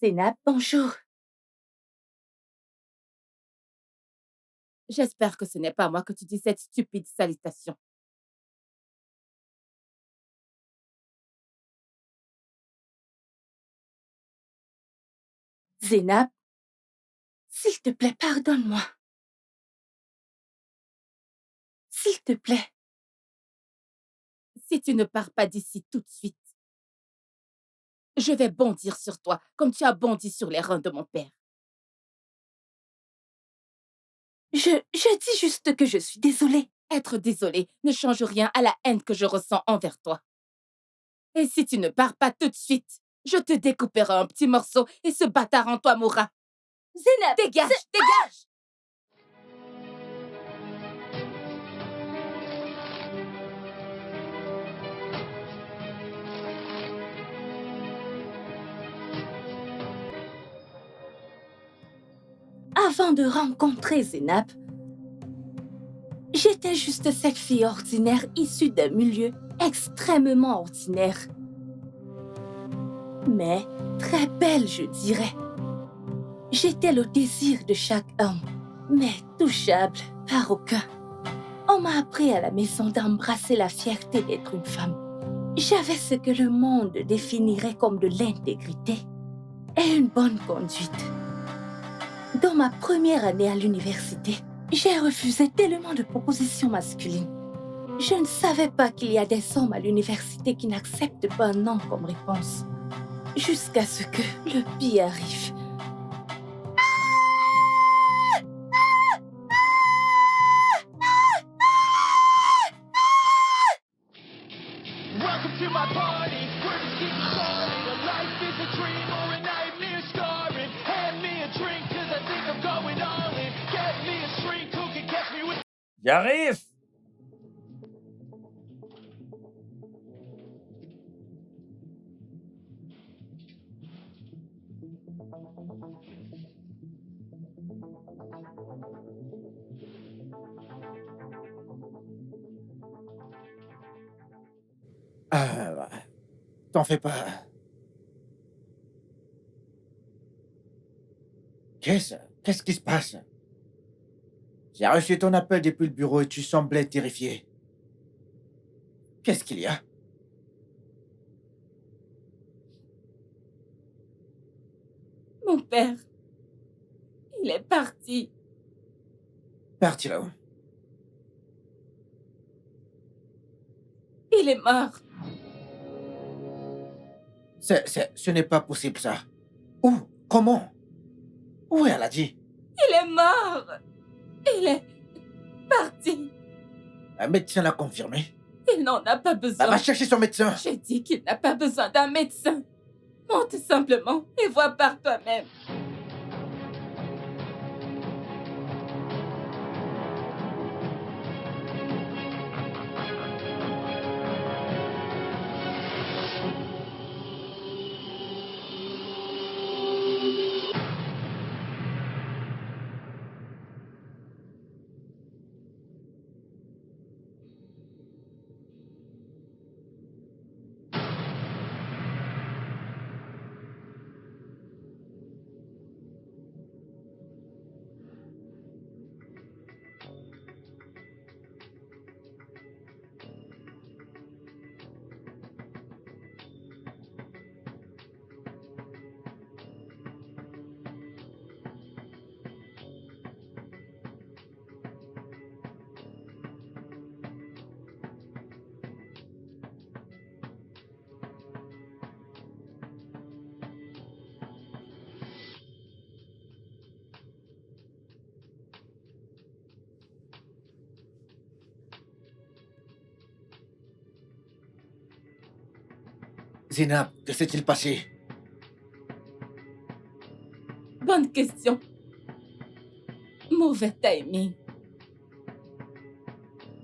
Zénab, bonjour. J'espère que ce n'est pas à moi que tu dis cette stupide salutation. Zénab, s'il te plaît, pardonne-moi. S'il te plaît. Si tu ne pars pas d'ici tout de suite, je vais bondir sur toi comme tu as bondi sur les reins de mon père. Je dis juste que je suis désolée. Être désolée ne change rien à la haine que je ressens envers toi. Et si tu ne pars pas tout de suite, je te découperai en petits morceaux et ce bâtard en toi mourra. Zénab, Dégage, dégage! Avant de rencontrer Zénab, j'étais juste cette fille ordinaire issue d'un milieu extrêmement ordinaire. Mais très belle, je dirais. J'étais le désir de chaque homme, mais touchable par aucun. On m'a appris à la maison d'embrasser la fierté d'être une femme. J'avais ce que le monde définirait comme de l'intégrité et une bonne conduite. Dans ma première année à l'université, j'ai refusé tellement de propositions masculines. Je ne savais pas qu'il y a des hommes à l'université qui n'acceptent pas un non comme réponse. Jusqu'à ce que le pire arrive. Welcome to my party. We're just getting started. A life is a dream or a nightmare scarring. Hand me a drink 'cause I think I'm going all in. Get me a shrink who can catch me with. J'arrive! Ah, t'en fais pas. Qu'est-ce qui se passe? J'ai reçu ton appel depuis le bureau et tu semblais terrifié. Qu'est-ce qu'il y a? Mon père, il est parti. Parti là-haut. Il est mort. Ce n'est pas possible, ça. Où? Comment? Où elle a dit? Il est mort. Il est parti. Un médecin l'a confirmé. Il n'en a pas besoin. Va chercher son médecin. J'ai dit qu'il n'a pas besoin d'un médecin. Monte simplement et vois par toi-même. Zénab, que s'est-il passé? Bonne question. Mauvais timing.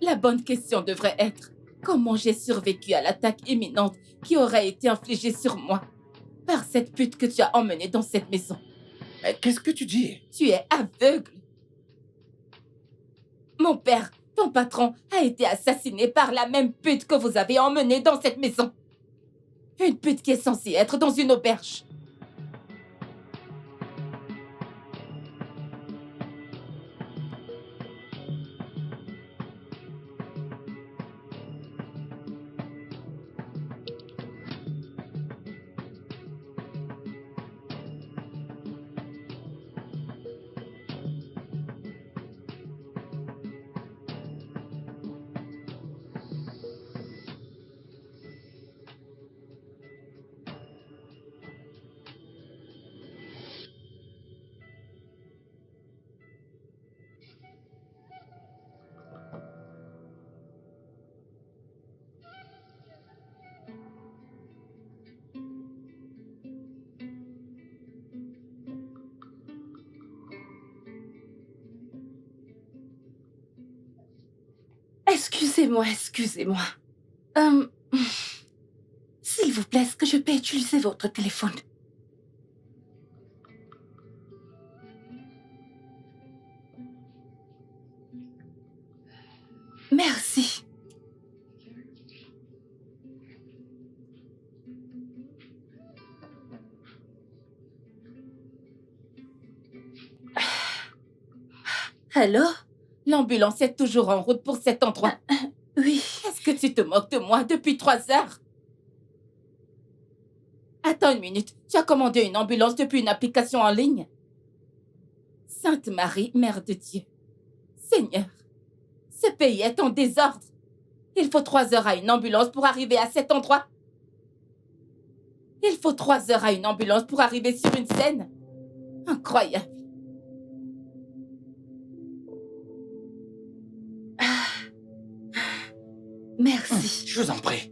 La bonne question devrait être comment j'ai survécu à l'attaque imminente qui aurait été infligée sur moi par cette pute que tu as emmenée dans cette maison. Mais qu'est-ce que tu dis? Tu es aveugle. Mon père, ton patron, a été assassiné par la même pute que vous avez emmenée dans cette maison. Une pute qui est censée être dans une auberge. Excusez-moi, excusez-moi. Euh, S'il vous plaît, est-ce que je peux utiliser votre téléphone? Merci. Allô? L'ambulance est toujours en route pour cet endroit. Oui. Est-ce que tu te moques de moi depuis 3 heures? Attends une minute. Tu as commandé une ambulance depuis une application en ligne? Sainte Marie, Mère de Dieu. Seigneur, ce pays est en désordre. Il faut 3 heures à une ambulance pour arriver à cet endroit. Il faut 3 heures à une ambulance pour arriver sur une scène. Incroyable. Merci. Je vous en prie.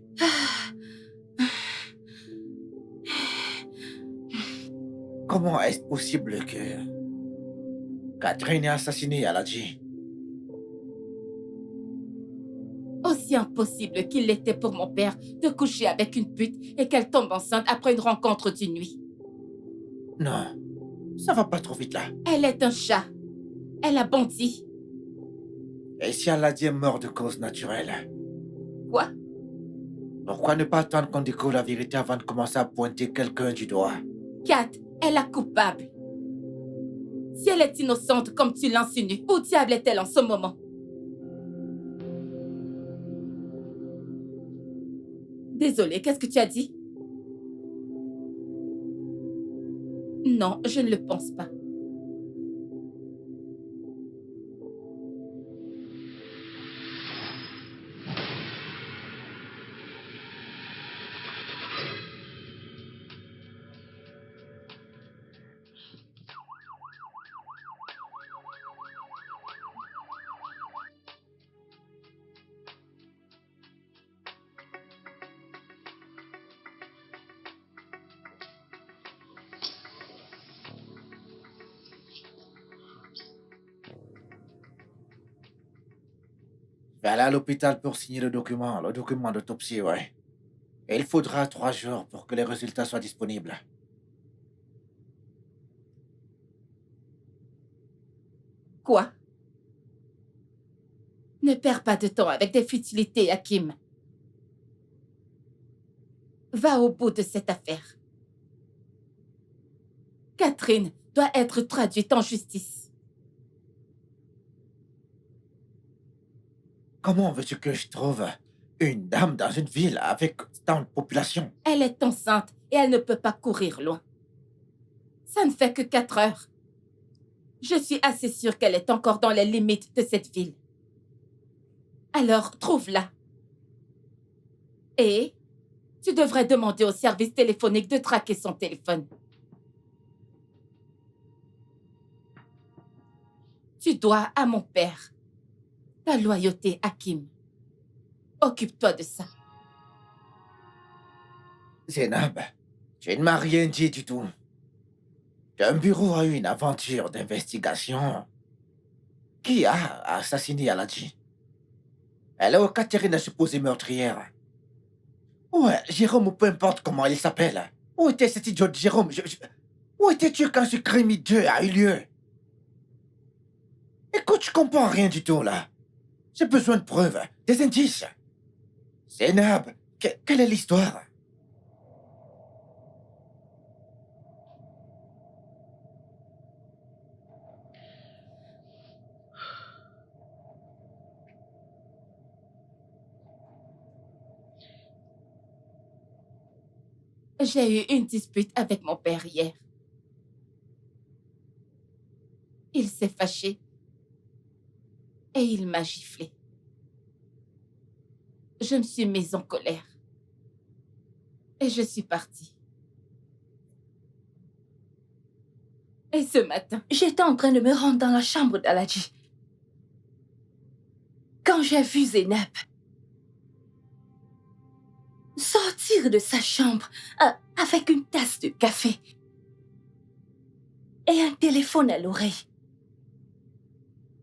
Comment est-ce possible que Catherine ait assassiné Aladji? Aussi impossible qu'il l'était pour mon père de coucher avec une pute et qu'elle tombe enceinte après une rencontre d'une nuit. Non, ça va pas trop vite là. Elle est un chat. Elle a bondi. Et si Aladji est mort de cause naturelle, Quoi? pourquoi ne pas attendre qu'on découvre la vérité avant de commencer à pointer quelqu'un du doigt? Kat, elle est coupable. Si elle est innocente comme tu l'insinues, où diable est-elle en ce moment? Désolée, qu'est-ce que tu as dit? Non, je ne le pense pas. Je vais aller à l'hôpital pour signer le document d'autopsie, ouais. Et il faudra 3 jours pour que les résultats soient disponibles. Quoi? Ne perds pas de temps avec des futilités, Hakim. Va au bout de cette affaire. Catherine doit être traduite en justice. Comment veux-tu que je trouve une dame dans une ville avec tant de population? Elle est enceinte et elle ne peut pas courir loin. Ça ne fait que 4 heures. Je suis assez sûre qu'elle est encore dans les limites de cette ville. Alors, trouve-la. Et tu devrais demander au service téléphonique de traquer son téléphone. Tu dois à mon père ta loyauté, Hakim. Occupe-toi de ça. Zénab, tu ne m'as rien dit du tout. Ton bureau a eu une aventure d'investigation. Qui a assassiné Aladji? Alors, Catherine est supposée meurtrière. Ouais, Jérôme ou peu importe comment il s'appelle. Où était cet idiot de Jérôme? Où étais-tu quand ce crime hideux a eu lieu? Écoute, je comprends rien du tout là. J'ai besoin de preuves, des indices. Zénab, quelle est l'histoire? J'ai eu une dispute avec mon père hier. Il s'est fâché et il m'a giflé. Je me suis mise en colère et je suis partie. Et ce matin, J'étais en train de me rendre dans la chambre d'Aladji. Quand j'ai vu Zénab sortir de sa chambre avec une tasse de café et un téléphone à l'oreille.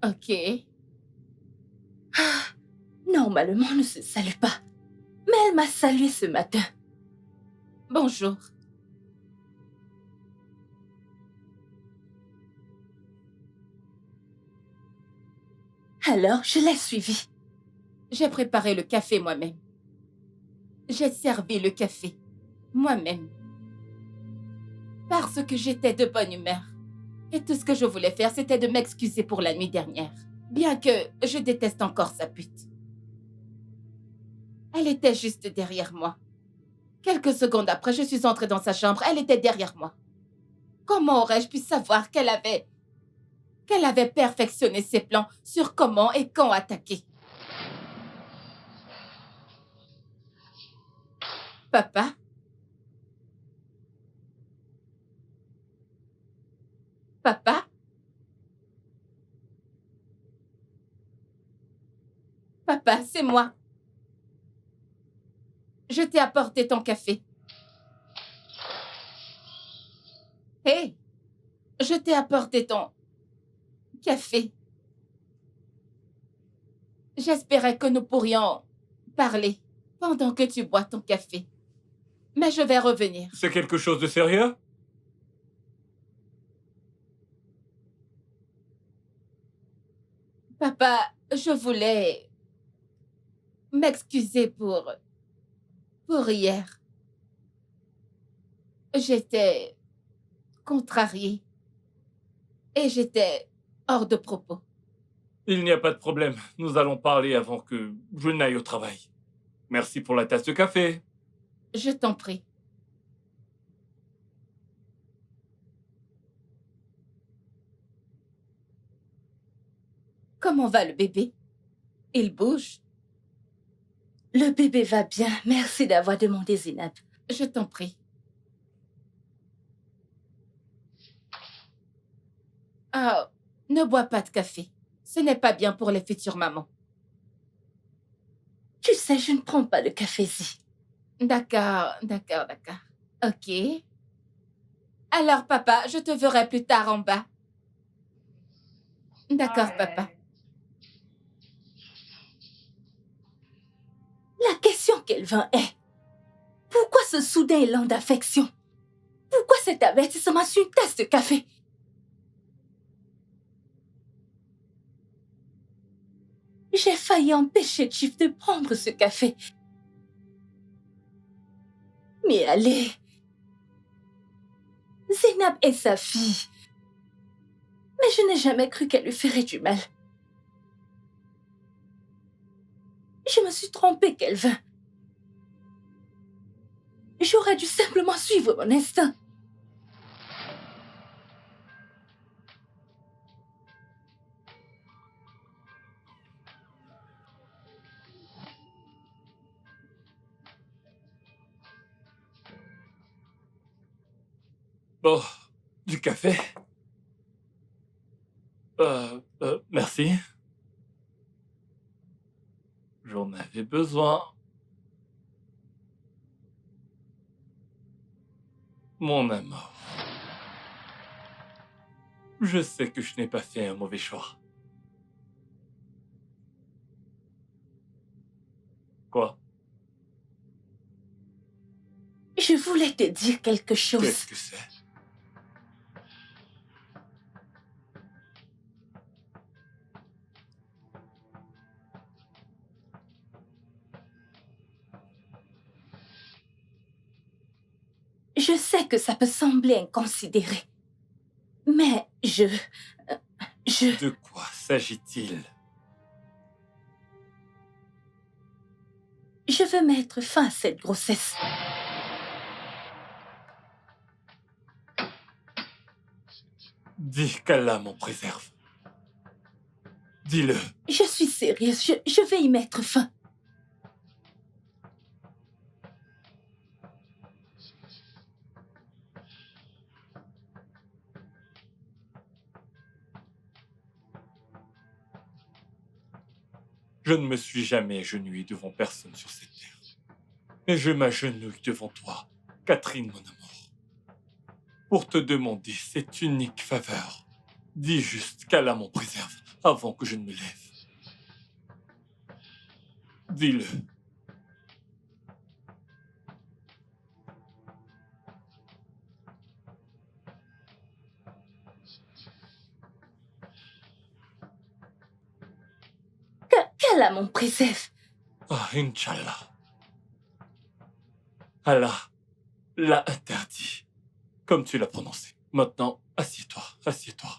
ok, normalement, ne se salue pas. Mais elle m'a salué ce matin. Bonjour. Alors, je l'ai suivie. J'ai préparé le café moi-même. J'ai servi le café moi-même. Parce que j'étais de bonne humeur. Et tout ce que je voulais faire, c'était de m'excuser pour la nuit dernière. Bien que je déteste encore sa pute. Elle était juste derrière moi. Quelques secondes après, je suis entrée dans sa chambre. Elle était derrière moi. Comment aurais-je pu savoir qu'elle avait perfectionné ses plans sur comment et quand attaquer? Papa? Papa? Papa, c'est moi. Je t'ai apporté ton café. Hé, je t'ai apporté ton café. J'espérais que nous pourrions parler pendant que tu bois ton café. Mais je vais revenir. C'est quelque chose de sérieux? Papa, je voulais m'excuser pour hier. J'étais contrariée et j'étais hors de propos. Il n'y a pas de problème. Nous allons parler avant que je n'aille au travail. Merci pour la tasse de café. Je t'en prie. Comment va le bébé? Il bouge? Le bébé va bien. Merci d'avoir demandé, Zinab. Je t'en prie. Ah, ne bois pas de café. Ce n'est pas bien pour les futures mamans. Tu sais, je ne prends pas de café-ci. D'accord. Ok. Alors, papa, je te verrai plus tard en bas. D'accord, papa. La question qu'Elvin est, pourquoi ce soudain élan d'affection? Pourquoi cet avertissement sur une tasse de café? J'ai failli empêcher Chief de prendre ce café. Mais allez, Zénab est sa fille. Mais je n'ai jamais cru qu'elle lui ferait du mal. Je me suis trompée, Kelvin. J'aurais dû simplement suivre mon instinct. Bon, du café? Merci. J'en avais besoin. Mon amour. Je sais que je n'ai pas fait un mauvais choix. Quoi? Je voulais te dire quelque chose. Qu'est-ce que c'est? Je sais que ça peut sembler inconsidéré. Mais je... De quoi s'agit-il? Je veux mettre fin à cette grossesse. Dis qu'Allah m'en préserve. Dis-le. Je suis sérieuse, je vais y mettre fin. Je ne me suis jamais agenouillé devant personne sur cette terre. Mais je m'agenouille devant toi, Catherine, mon amour, pour te demander cette unique faveur. Dis juste qu'Allah m'en préserve avant que je ne me lève. Dis-le. Qu'Allah m'en préserve. Ah, Inch'Allah. Allah l'a interdit, comme tu l'as prononcé. Maintenant, assieds-toi, assieds-toi.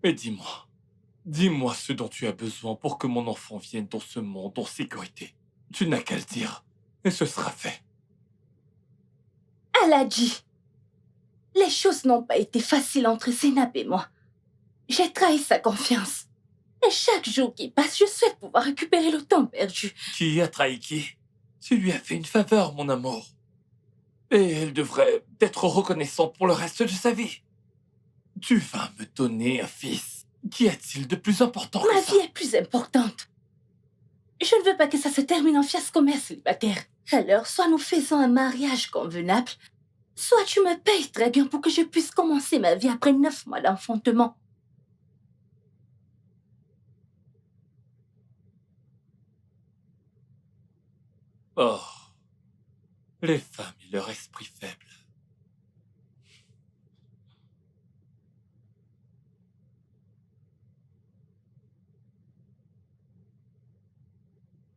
Et dis-moi ce dont tu as besoin pour que mon enfant vienne dans ce monde en sécurité. Tu n'as qu'à le dire, et ce sera fait. Allah dit, les choses n'ont pas été faciles entre Zénab et moi. J'ai trahi sa confiance. Et chaque jour qui passe, je souhaite pouvoir récupérer le temps perdu. Qui a trahi qui? Tu lui as fait une faveur, mon amour. Et elle devrait être reconnaissante pour le reste de sa vie. Tu vas me donner un fils. Qu'y a-t-il de plus important que Ma ça? vie est plus importante. Je ne veux pas que ça se termine en fiasco mère célibataire. Alors, soit nous faisons un mariage convenable, soit tu me payes très bien pour que je puisse commencer ma vie après 9 mois d'enfantement. Oh, les femmes et leur esprit faible.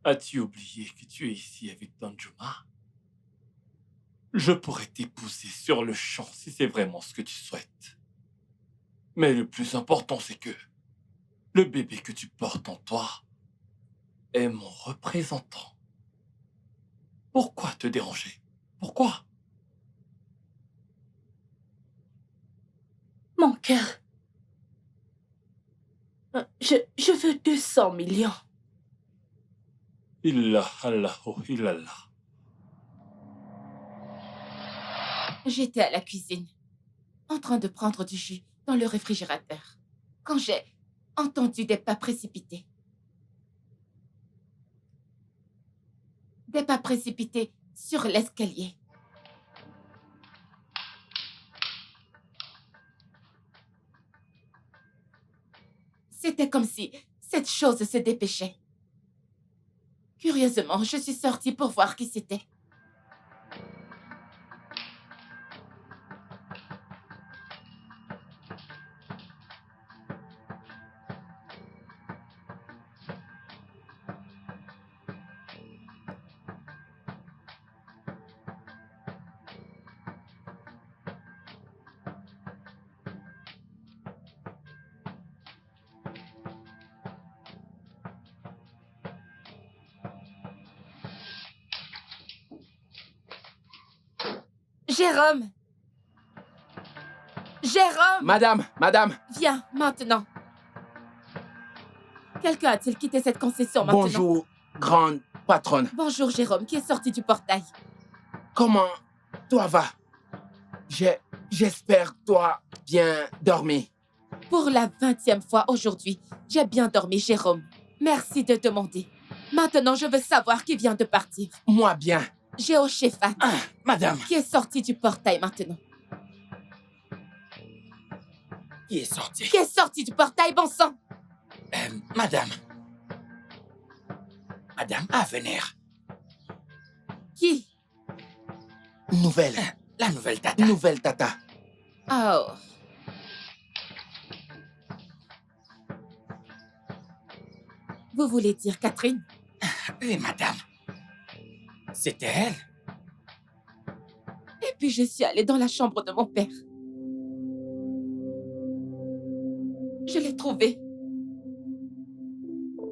As-tu oublié que tu es ici avec Danjuma? Je pourrais t'épouser sur le champ si c'est vraiment ce que tu souhaites. Mais le plus important, c'est que le bébé que tu portes en toi est mon représentant. Pourquoi te déranger? Pourquoi? Mon cœur. Je veux 200 millions. Illallah. J'étais à la cuisine, en train de prendre du jus dans le réfrigérateur, quand j'ai entendu des pas précipités. Des pas précipités sur l'escalier. C'était comme si cette chose se dépêchait. Curieusement, je suis sortie pour voir qui c'était. Jérôme! Jérôme! Madame, Viens, maintenant. Quelqu'un a-t-il quitté cette concession maintenant? bonjour, grande patronne. Bonjour, Jérôme, qui est sorti du portail. Comment toi va? J'espère toi bien dormi. Pour la 20e fois aujourd'hui, j'ai bien dormi, Jérôme. Merci de demander. Maintenant, je veux savoir qui vient de partir. Moi bien. Jéhoshaphat, Ah, madame. qui est sorti du portail maintenant. Qui est sorti? Qui est sorti du portail, bon sang? Madame. Madame Avenir. Qui? Nouvelle. La nouvelle tata. Nouvelle tata. Oh. Vous voulez dire Catherine? Oui, madame. C'était elle. Et puis je suis allée dans la chambre de mon père. Je l'ai trouvée.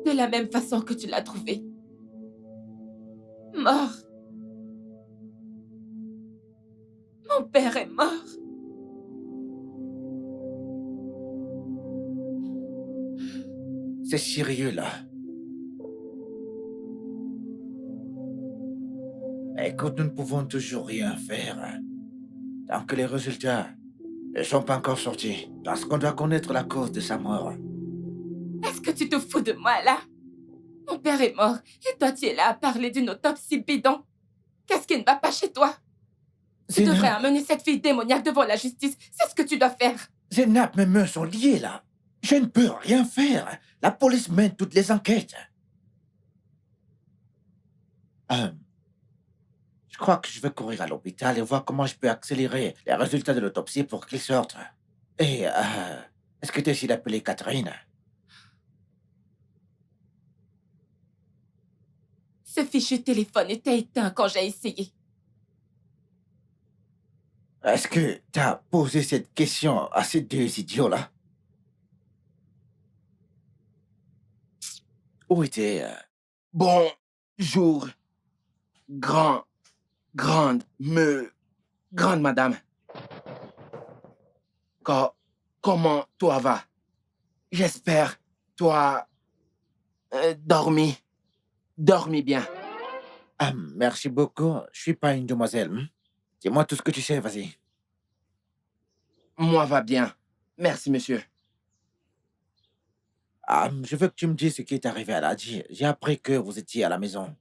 De la même façon que tu l'as trouvée. Mort. Mon père est mort. C'est sérieux, là. Écoute, nous ne pouvons toujours rien faire. Tant que les résultats ne sont pas encore sortis. Parce qu'on doit connaître la cause de sa mort. Est-ce que tu te fous de moi, là? Mon père est mort, et toi, tu es là à parler d'une autopsie bidon. Qu'est-ce qui ne va pas chez toi? Tu devrais amener cette fille démoniaque devant la justice. C'est ce que tu dois faire. Zénab, mes mains sont liées, là. Je ne peux rien faire. La police mène toutes les enquêtes. Je crois que je vais courir à l'hôpital et voir comment je peux accélérer les résultats de l'autopsie pour qu'ils sortent. Et, est-ce que tu essaies d'appeler Catherine? Ce fichu téléphone était éteint quand j'ai essayé. Est-ce que tu as posé cette question à ces deux idiots-là? Où était... Bonjour, grande madame. Comment toi va? J'espère, toi, dormi bien. Merci beaucoup. Je suis pas une demoiselle. Dis-moi tout ce que tu sais, vas-y. Moi va bien. Merci, monsieur. Je veux que tu me dises ce qui est arrivé à Ladji. J'ai appris que vous étiez à la maison.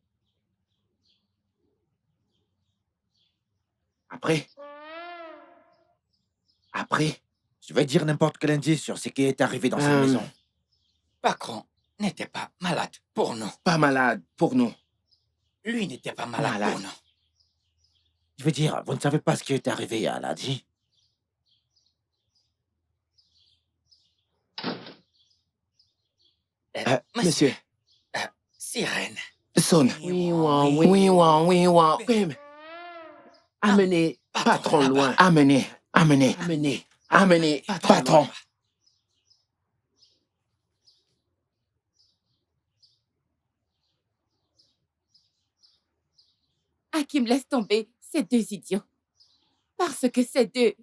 Après? Je vais dire n'importe quel indice sur ce qui est arrivé dans cette maison. Patron n'était pas malade pour nous. Pas malade pour nous. Lui n'était pas malade pour nous. Je veux dire, vous ne savez pas ce qui est arrivé à Ladji? Monsieur. Sirène. Sonne. Oui. Amenez patron loin. Amenez. Patron. Hakim, laisse tomber ces deux idiots. Parce que ces deux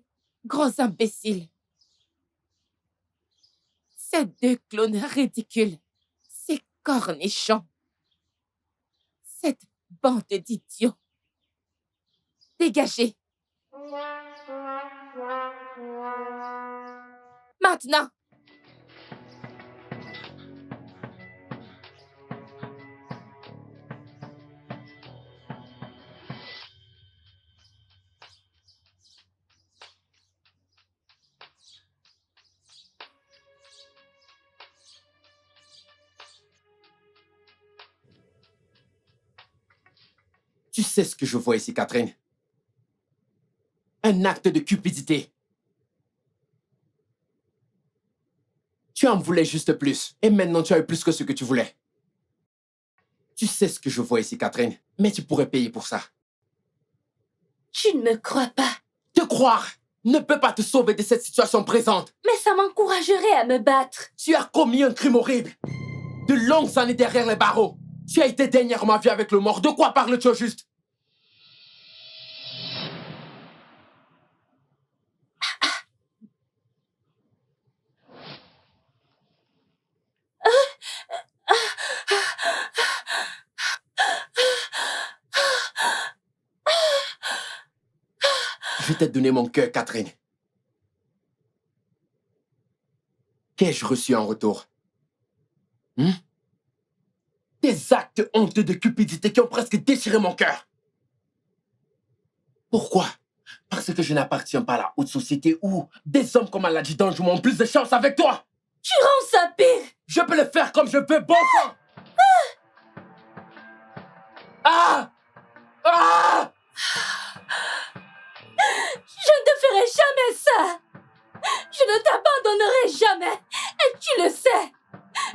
gros imbéciles. Ces deux clowns ridicules. Ces cornichons. Cette bande d'idiots. Dégagez. Maintenant. Tu sais ce que je vois ici, Catherine? Un acte de cupidité. Tu en voulais juste plus. Et maintenant, tu as eu plus que ce que tu voulais. Tu sais ce que je vois ici, Catherine. Mais tu pourrais payer pour ça. Tu ne me crois pas. Te croire ne peut pas te sauver de cette situation présente. Mais ça m'encouragerait à me battre. Tu as commis un crime horrible. De longues années derrière les barreaux. Tu as été dernièrement vu avec le mort. De quoi parles-tu au juste? Je t'ai donné mon cœur, Catherine. Qu'ai-je reçu en retour? Des actes honteux de cupidité qui ont presque déchiré mon cœur. Pourquoi? Parce que je n'appartiens pas à la haute société où des hommes comme Aladjidan jouent ont plus de chance avec toi. Tu rends ça pire. Je peux le faire comme je veux, bon sang. Je ne te ferai jamais ça. Je ne t'abandonnerai jamais. Et tu le sais.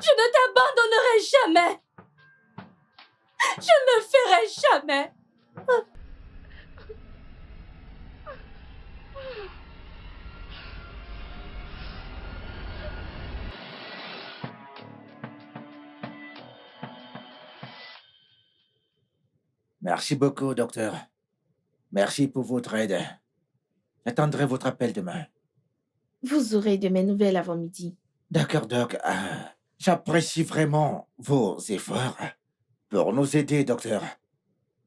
Je ne t'abandonnerai jamais. Je ne le ferai jamais. Merci beaucoup, docteur. Merci pour votre aide. J'attendrai votre appel demain. Vous aurez de mes nouvelles avant midi. D'accord, Doc. J'apprécie vraiment vos efforts pour nous aider, docteur.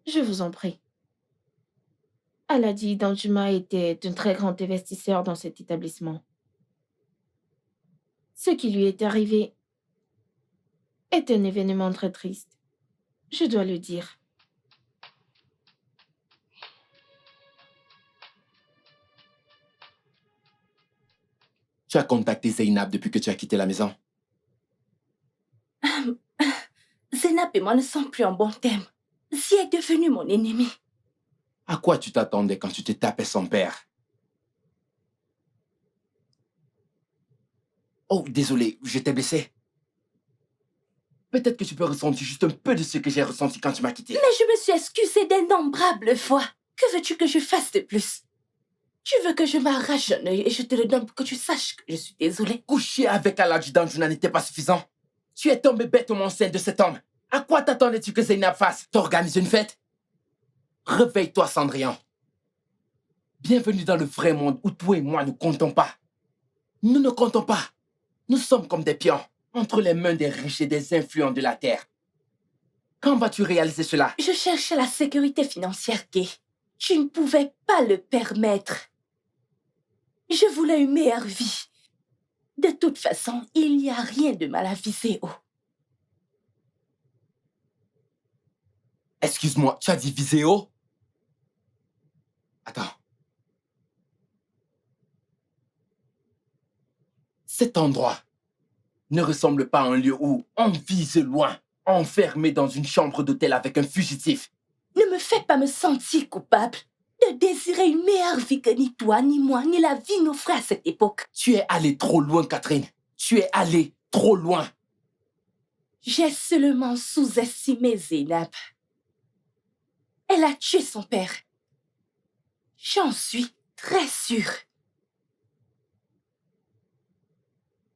Je vous en prie. Aladi Danjuma était un très grand investisseur dans cet établissement. Ce qui lui est arrivé est un événement très triste. Je dois le dire. Tu as contacté Zeynab depuis que tu as quitté la maison? Zeynab et moi ne sommes plus en bon terme. Zi est devenu mon ennemi. À quoi tu t'attendais quand tu te tapais son père? Oh, désolé, je t'ai blessé. Peut-être que tu peux ressentir juste un peu de ce que j'ai ressenti quand tu m'as quitté. Mais je me suis excusée d'innombrables fois. Que veux-tu que je fasse de plus? Tu veux que je m'arrache un œil et je te le donne pour que tu saches que je suis désolée. Coucher avec l'adjudant Juna n'était pas suffisant. Tu es tombé bêtement enceinte de cet homme. À quoi t'attendais-tu que Zainab fasse? T'organises une fête? Réveille-toi, Cendrillon. Bienvenue dans le vrai monde où toi et moi ne comptons pas. Nous ne comptons pas. Nous sommes comme des pions entre les mains des riches et des influents de la terre. Quand vas-tu réaliser cela? Je cherchais la sécurité financière, Kay. Tu ne pouvais pas le permettre. Je voulais une meilleure vie. De toute façon, il n'y a rien de mal à viser haut. Excuse-moi, tu as dit Viséo? Attends. Cet endroit ne ressemble pas à un lieu où on vise loin, enfermé dans une chambre d'hôtel avec un fugitif. Ne me fais pas me sentir coupable de désirer une meilleure vie que ni toi, ni moi, ni la vie n'offrait à cette époque. Tu es allée trop loin, Catherine. Tu es allée trop loin. J'ai seulement sous-estimé Zainab. Elle a tué son père. J'en suis très sûre.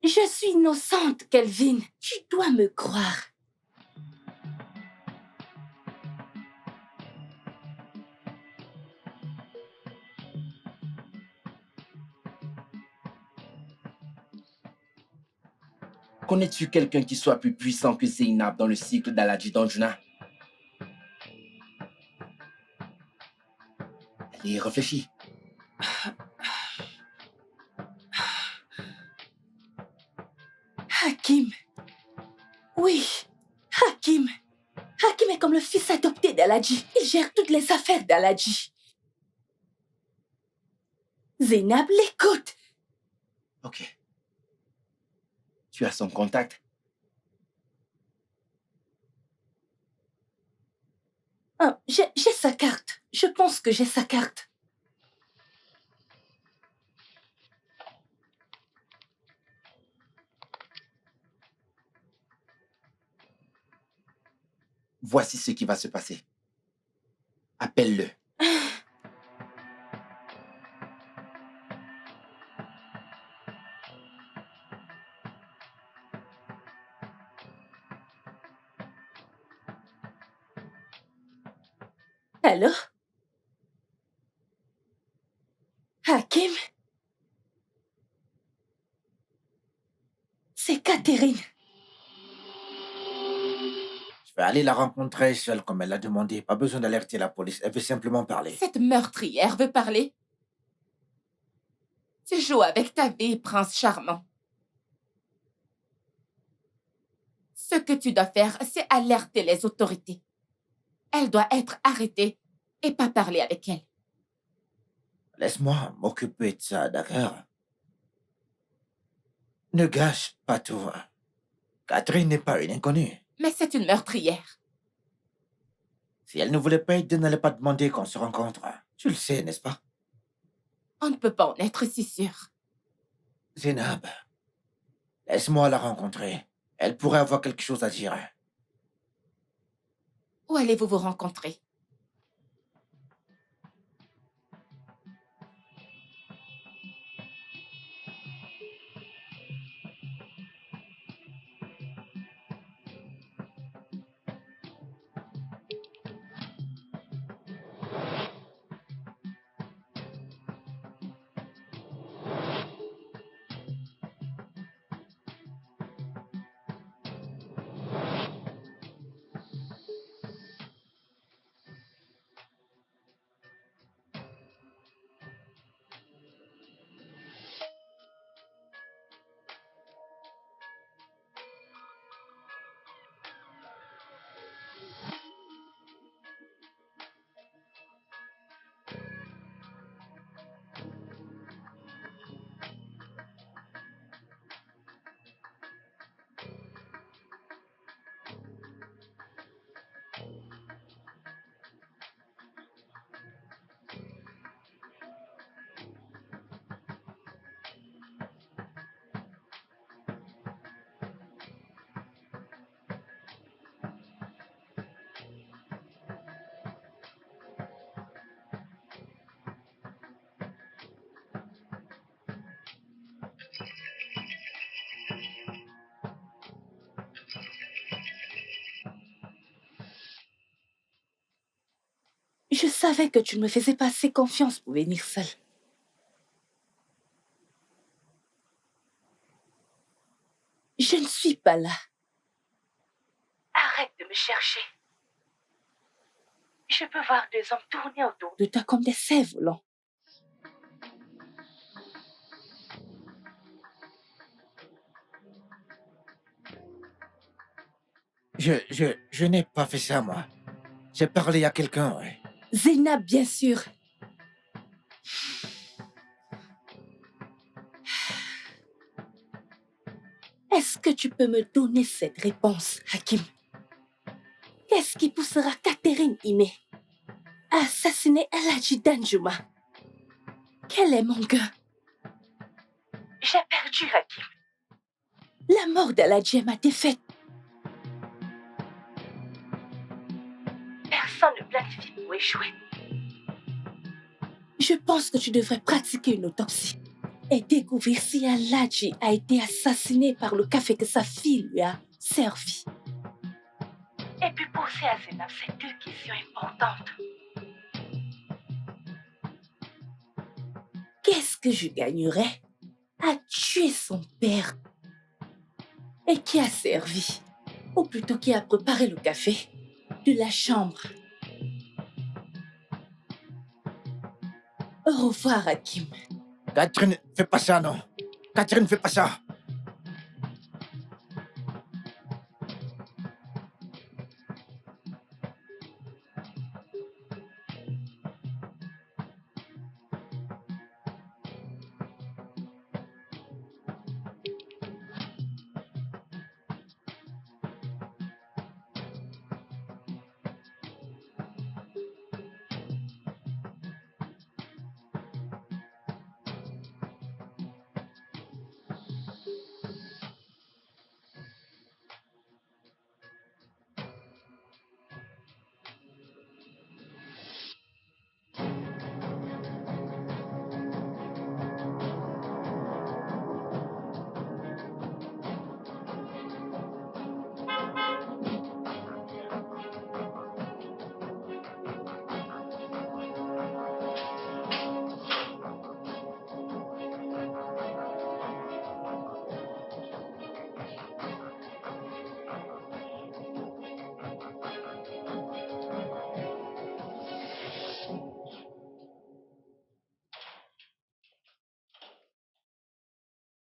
Je suis innocente, Kelvin. Tu dois me croire. Connais-tu quelqu'un qui soit plus puissant que Zainab dans le cycle d'Al-Adjudant Juna? Allez, réfléchis. Hakim. Oui, Hakim. Hakim est comme le fils adopté d'Aladji. Il gère toutes les affaires d'Aladji. Zainab l'écoute. Ok. Tu as son contact? Ah, j'ai sa carte. Je pense que j'ai sa carte. Voici ce qui va se passer. Appelle-le. Allô? Hakim? C'est Catherine. Je vais aller la rencontrer seule comme elle l'a demandé. Pas besoin d'alerter la police. Elle veut simplement parler. Cette meurtrière veut parler. Tu joues avec ta vie, prince charmant. Ce que tu dois faire, c'est alerter les autorités. Elle doit être arrêtée et pas parler avec elle. Laisse-moi m'occuper de ça, d'accord? Ne gâche pas tout. Catherine n'est pas une inconnue. Mais c'est une meurtrière. Si elle ne voulait pas aider, n'allait pas demander qu'on se rencontre. Tu le sais, n'est-ce pas? On ne peut pas en être si sûr. Zainab, laisse-moi la rencontrer. Elle pourrait avoir quelque chose à dire. Où allez-vous vous rencontrer? Je savais que tu ne me faisais pas assez confiance pour venir seule. Je ne suis pas là. Arrête de me chercher. Je peux voir deux hommes tourner autour de toi comme des cerfs-volants. Je n'ai pas fait ça, moi. J'ai parlé à quelqu'un, ouais. Zénab, bien sûr. Est-ce que tu peux me donner cette réponse, Hakim? Qu'est-ce qui poussera Catherine Ime à assassiner Aladji Danjuma? Quel est mon gars? J'ai perdu, Hakim. La mort d'Aladji est ma défaite. Personne ne planifie pour échouer. Je pense que tu devrais pratiquer une autopsie et découvrir si Aladji a été assassiné par le café que sa fille lui a servi. Et puis poser à Zénab ces deux questions importantes. Qu'est-ce que je gagnerais à tuer son père? Et qui a servi, ou plutôt qui a préparé le café de la chambre? Au revoir, Hakim. Catherine, fais pas ça, non. Catherine, fais pas ça.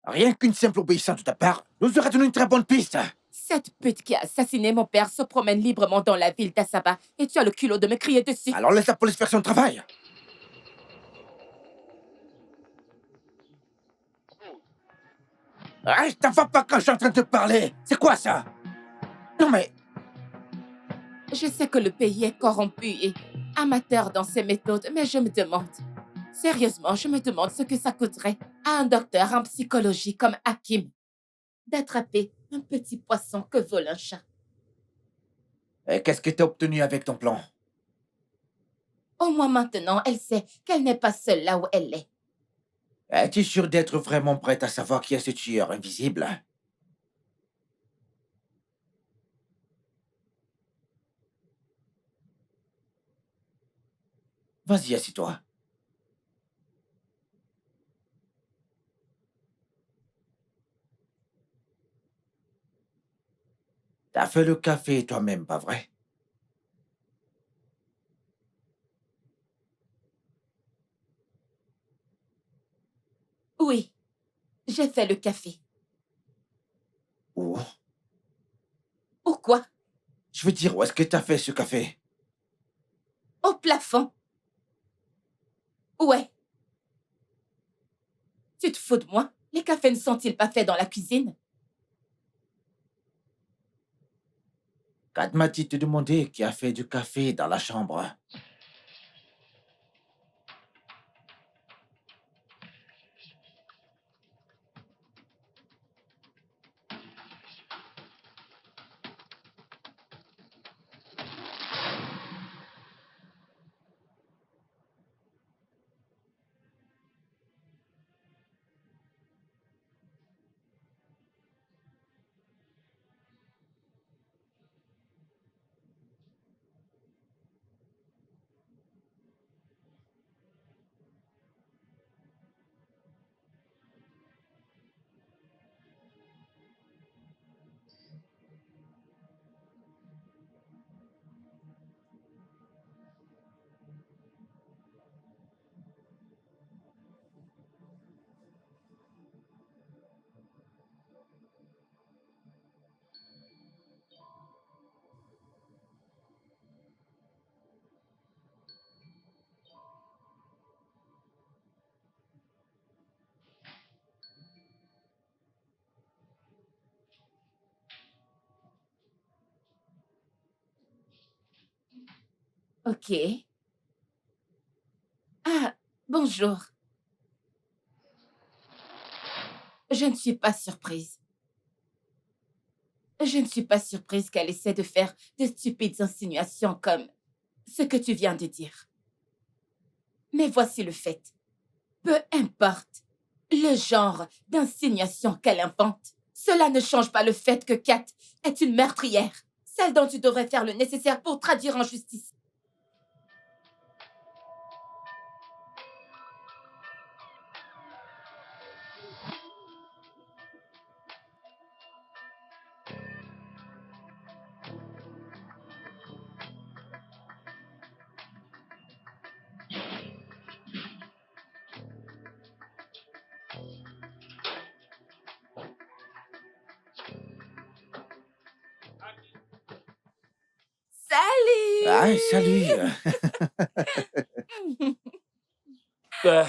Rien qu'une simple obéissance de ta part nous aurait donné une très bonne piste. Cette pute qui a assassiné mon père se promène librement dans la ville d'Assaba et tu as le culot de me crier dessus. Alors laisse la police faire son travail. Ah, je t'en vas pas quand je suis en train de te parler. C'est quoi ça? Non mais... Je sais que le pays est corrompu et amateur dans ses méthodes, mais je me demande, sérieusement, je me demande ce que ça coûterait à un docteur en psychologie comme Hakim d'attraper un petit poisson que vole un chat. Et qu'est-ce que t'as obtenu avec ton plan? Au moins maintenant, elle sait qu'elle n'est pas seule là où elle est. Es-tu sûr d'être vraiment prête à savoir qui est ce tueur invisible? Vas-y, assieds-toi. T'as fait le café toi-même, pas vrai? Oui, j'ai fait le café. Où? Ou quoi? Je veux dire, où est-ce que t'as fait ce café? Au plafond. Ouais. Tu te fous de moi? Les cafés ne sont-ils pas faits dans la cuisine? Kat m'a dit de te demander qui a fait du café dans la chambre. Ok. Ah, bonjour. Je ne suis pas surprise. Je ne suis pas surprise qu'elle essaie de faire de stupides insinuations comme ce que tu viens de dire. Mais voici le fait. Peu importe le genre d'insinuation qu'elle invente, cela ne change pas le fait que Kat est une meurtrière, celle dont tu devrais faire le nécessaire pour traduire en justice. Salut! Ah, salut. Ah,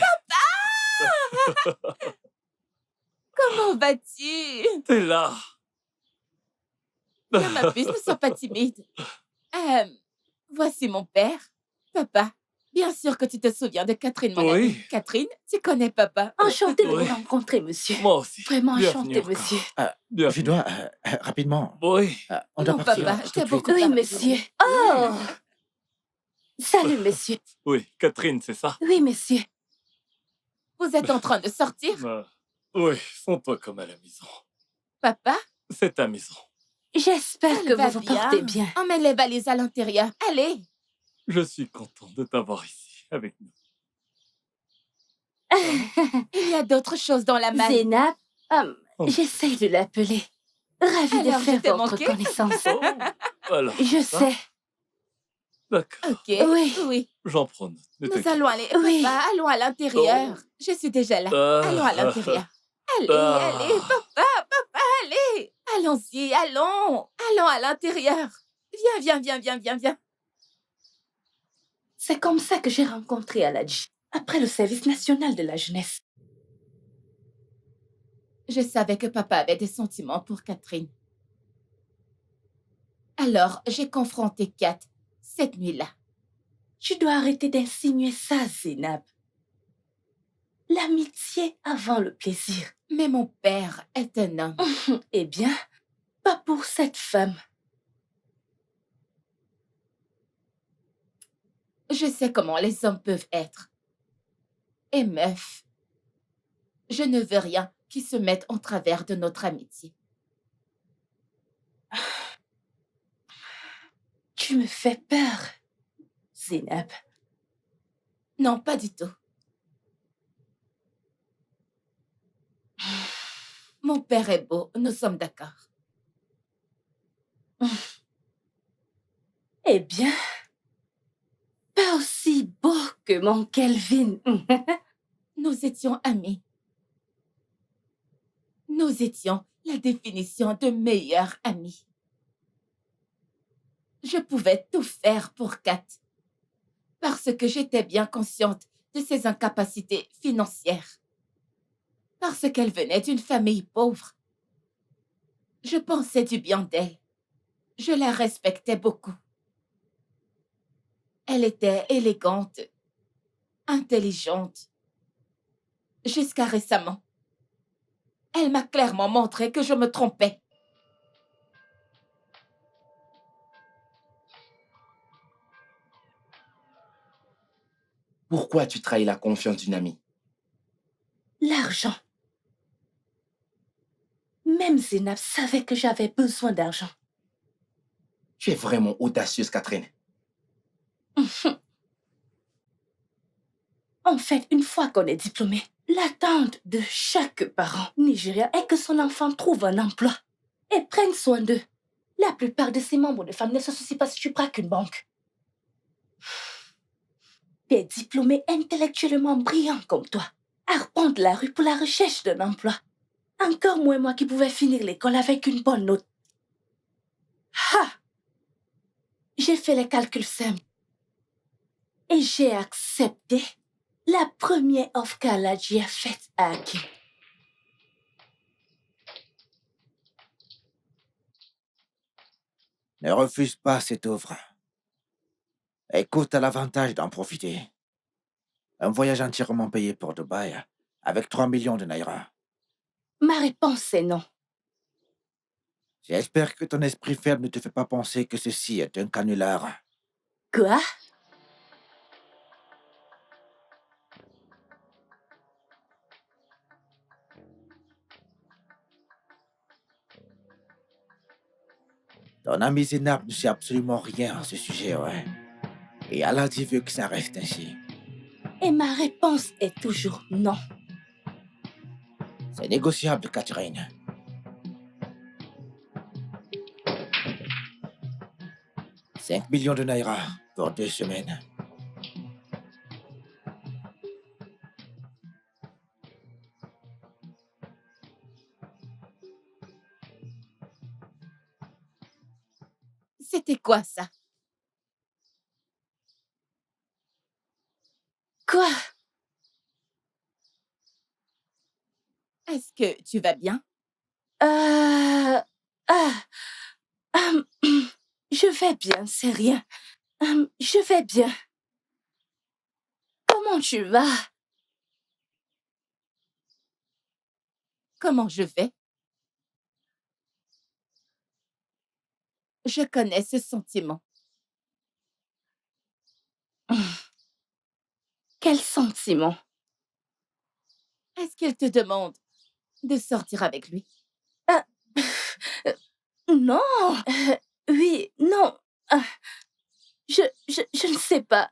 Comment vas-tu? t'es là. Viens, ma puce, ne sois pas timide. Voici mon père, papa. Bien sûr que tu te souviens de Catherine, mon amie. Oui. Catherine, tu connais papa. Enchantée de Oui. vous rencontrer, monsieur. Moi aussi. Vraiment Bienvenue enchantée, encore. monsieur. Je Bienvenue. dois rapidement. Oui. On doit Non, partir papa, je tout t'ai de suite. beaucoup Oui, parlé. monsieur. Oh! Salut, monsieur. Oui, Catherine, c'est ça? Oui, monsieur. Vous êtes en train de sortir, Oui, sens-toi comme à la maison. papa? C'est ta maison. J'espère Elle que va vous vous portez bien. Emmène les valises à l'intérieur. Allez! Je suis content de t'avoir ici avec nous. Il y a d'autres choses dans la malle. Zénab, Oh. j'essaie de l'appeler. Ravie de Alors, je faire t'ai votre manqué? connaissance. Oh, alors, Je ça, sais. D'accord, Ok, Oui. oui. j'en prends note. Ne Nous t'inquiète allons aller. Oui. Papa, allons à l'intérieur. Oh. Je suis déjà là. pas. Allons à l'intérieur. Allez, Ah. allez, papa, allez. Allons-y, allons. Allons à l'intérieur. Viens. C'est comme ça que j'ai rencontré Aladji, après le service national de la jeunesse. Je savais que papa avait des sentiments pour Catherine. Alors, j'ai confronté Kat cette nuit-là. Tu dois arrêter d'insinuer ça, Zénab. L'amitié avant le plaisir. Mais mon père est un homme. Eh bien, pas pour cette femme. Je sais comment les hommes peuvent être. Et meuf, je ne veux rien qui se mette en travers de notre amitié. Tu me fais peur, Zénab. Non, pas du tout. Mon père est beau, nous sommes d'accord. Eh bien, pas aussi beau que mon Kelvin. Nous étions amis. Nous étions la définition de meilleurs amis. Je pouvais tout faire pour Kat, parce que j'étais bien consciente de ses incapacités financières, parce qu'elle venait d'une famille pauvre. Je pensais du bien d'elle. Je la respectais beaucoup. Elle était élégante, intelligente. Jusqu'à récemment. Elle m'a clairement montré que je me trompais. Pourquoi tu trahis la confiance d'une amie? L'argent. Même Zénab savait que j'avais besoin d'argent. Tu es vraiment audacieuse, Catherine. En fait, une fois qu'on est diplômé, l'attente de chaque parent nigérien est que son enfant trouve un emploi et prenne soin d'eux. La plupart de ses membres de famille ne se soucient pas si tu braques une banque. Des diplômés intellectuellement brillants comme toi arpentent la rue pour la recherche d'un emploi. Encore moins moi qui pouvais finir l'école avec une bonne note. Ha! J'ai fait les calculs simples et j'ai accepté la première offre qu'Aladji a faite à Hakim. Ne refuse pas cette offre. Écoute, t'as l'avantage d'en profiter. Un voyage entièrement payé pour Dubaï, avec 3 millions de naira. Ma réponse est non. J'espère que ton esprit faible ne te fait pas penser que ceci est un canular. Quoi? Ton ami Zénab ne sait absolument rien à ce sujet, ouais. Et Allah dit veut que ça reste ainsi. Et ma réponse est toujours non. C'est négociable, Catherine. « 5 millions de naira pour 2 semaines. C'était quoi ça? Quoi? Est-ce que tu vas bien? Ah, hum, je vais bien, c'est rien. Je vais bien. Comment tu vas? Comment je vais? Je connais ce sentiment. Quel sentiment? Est-ce qu'il te demande de sortir avec lui? Ah, non. Oui, non. Ah, je ne sais pas.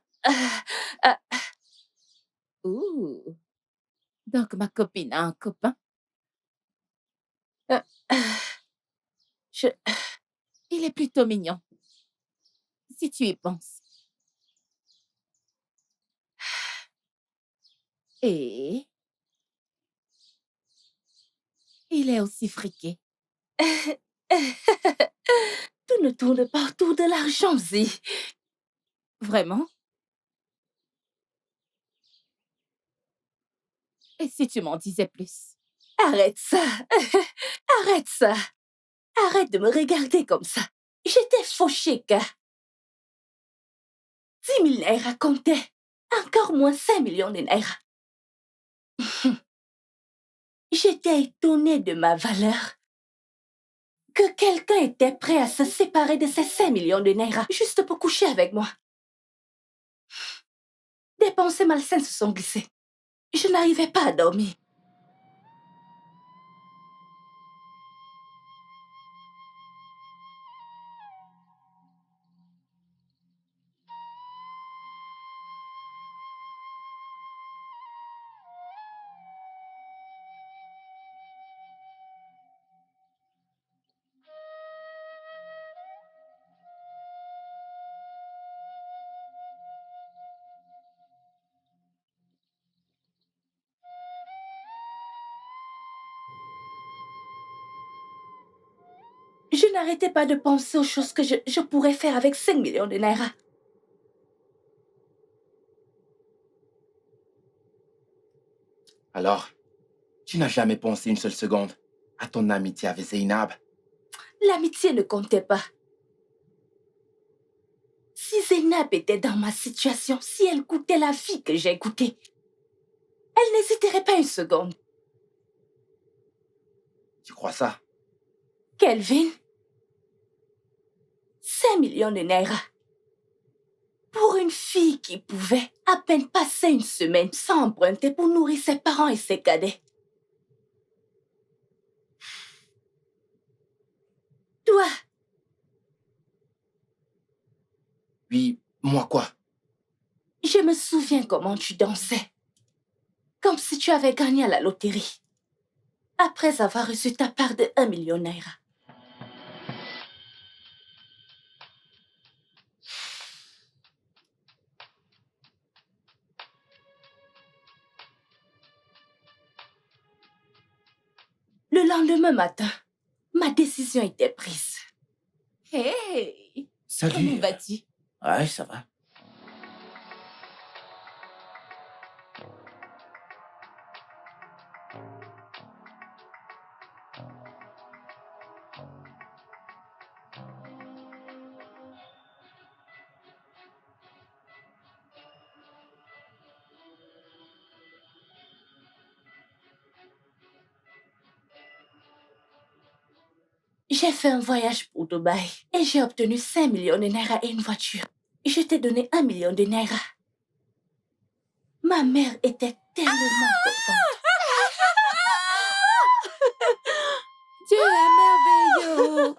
Ah, Ouh. Donc ma copine a un copain? ah, je, Il est plutôt mignon. Si tu y penses. Et il est aussi friqué. tout ne tourne pas autour de l'argent, Zi. Vraiment? Et si tu m'en disais plus? Arrête ça. Arrête ça. Arrête de me regarder comme ça. J'étais fauchée, gars. 10 000 naira comptaient. Encore moins 5 millions de naira. J'étais étonnée de ma valeur. Que quelqu'un était prêt à se séparer de ces 5 millions de naira juste pour coucher avec moi. Des pensées malsaines se sont glissées. Je n'arrivais pas à dormir. Je n'arrêtais pas de penser aux choses que je pourrais faire avec 5 millions de naira. Alors, tu n'as jamais pensé une seule seconde à ton amitié avec Zainab? L'amitié ne comptait pas. Si Zainab était dans ma situation, si elle goûtait la vie que j'ai goûtée, elle n'hésiterait pas une seconde. Tu crois ça? Kelvin, 5 millions de naira. Pour une fille qui pouvait à peine passer une semaine sans emprunter pour nourrir ses parents et ses cadets. Toi, Oui, moi quoi? je me souviens comment tu dansais. Comme si tu avais gagné à la loterie. Après avoir reçu ta part de 1 million de naira. Le lendemain matin, ma décision était prise. Hey! Salut. Comment vas-tu? Ouais, ça va. J'ai fait un voyage pour Dubaï et j'ai obtenu 5 millions de naira et une voiture. Je t'ai donné 1 million de naira. Ma mère était tellement contente. Dieu est merveilleux.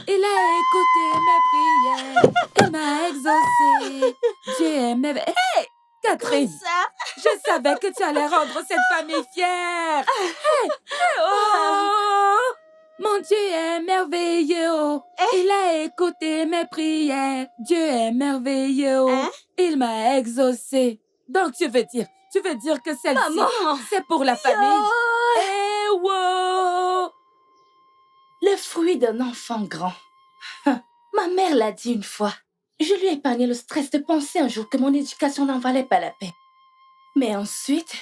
Il a écouté mes prières. Il m'a exaucé. Dieu est merveilleux. Hey, Catherine, je savais que tu allais rendre cette famille fière. Hey, oh, mon Dieu est merveilleux. Il a écouté mes prières. Dieu est merveilleux. Il m'a exaucé. Donc, tu veux dire que celle-ci, Maman! c'est pour la famille? Eh, wow! Le fruit d'un enfant grand. Ma mère l'a dit une fois. Je lui ai épargné le stress de penser un jour que mon éducation n'en valait pas la peine. Mais ensuite,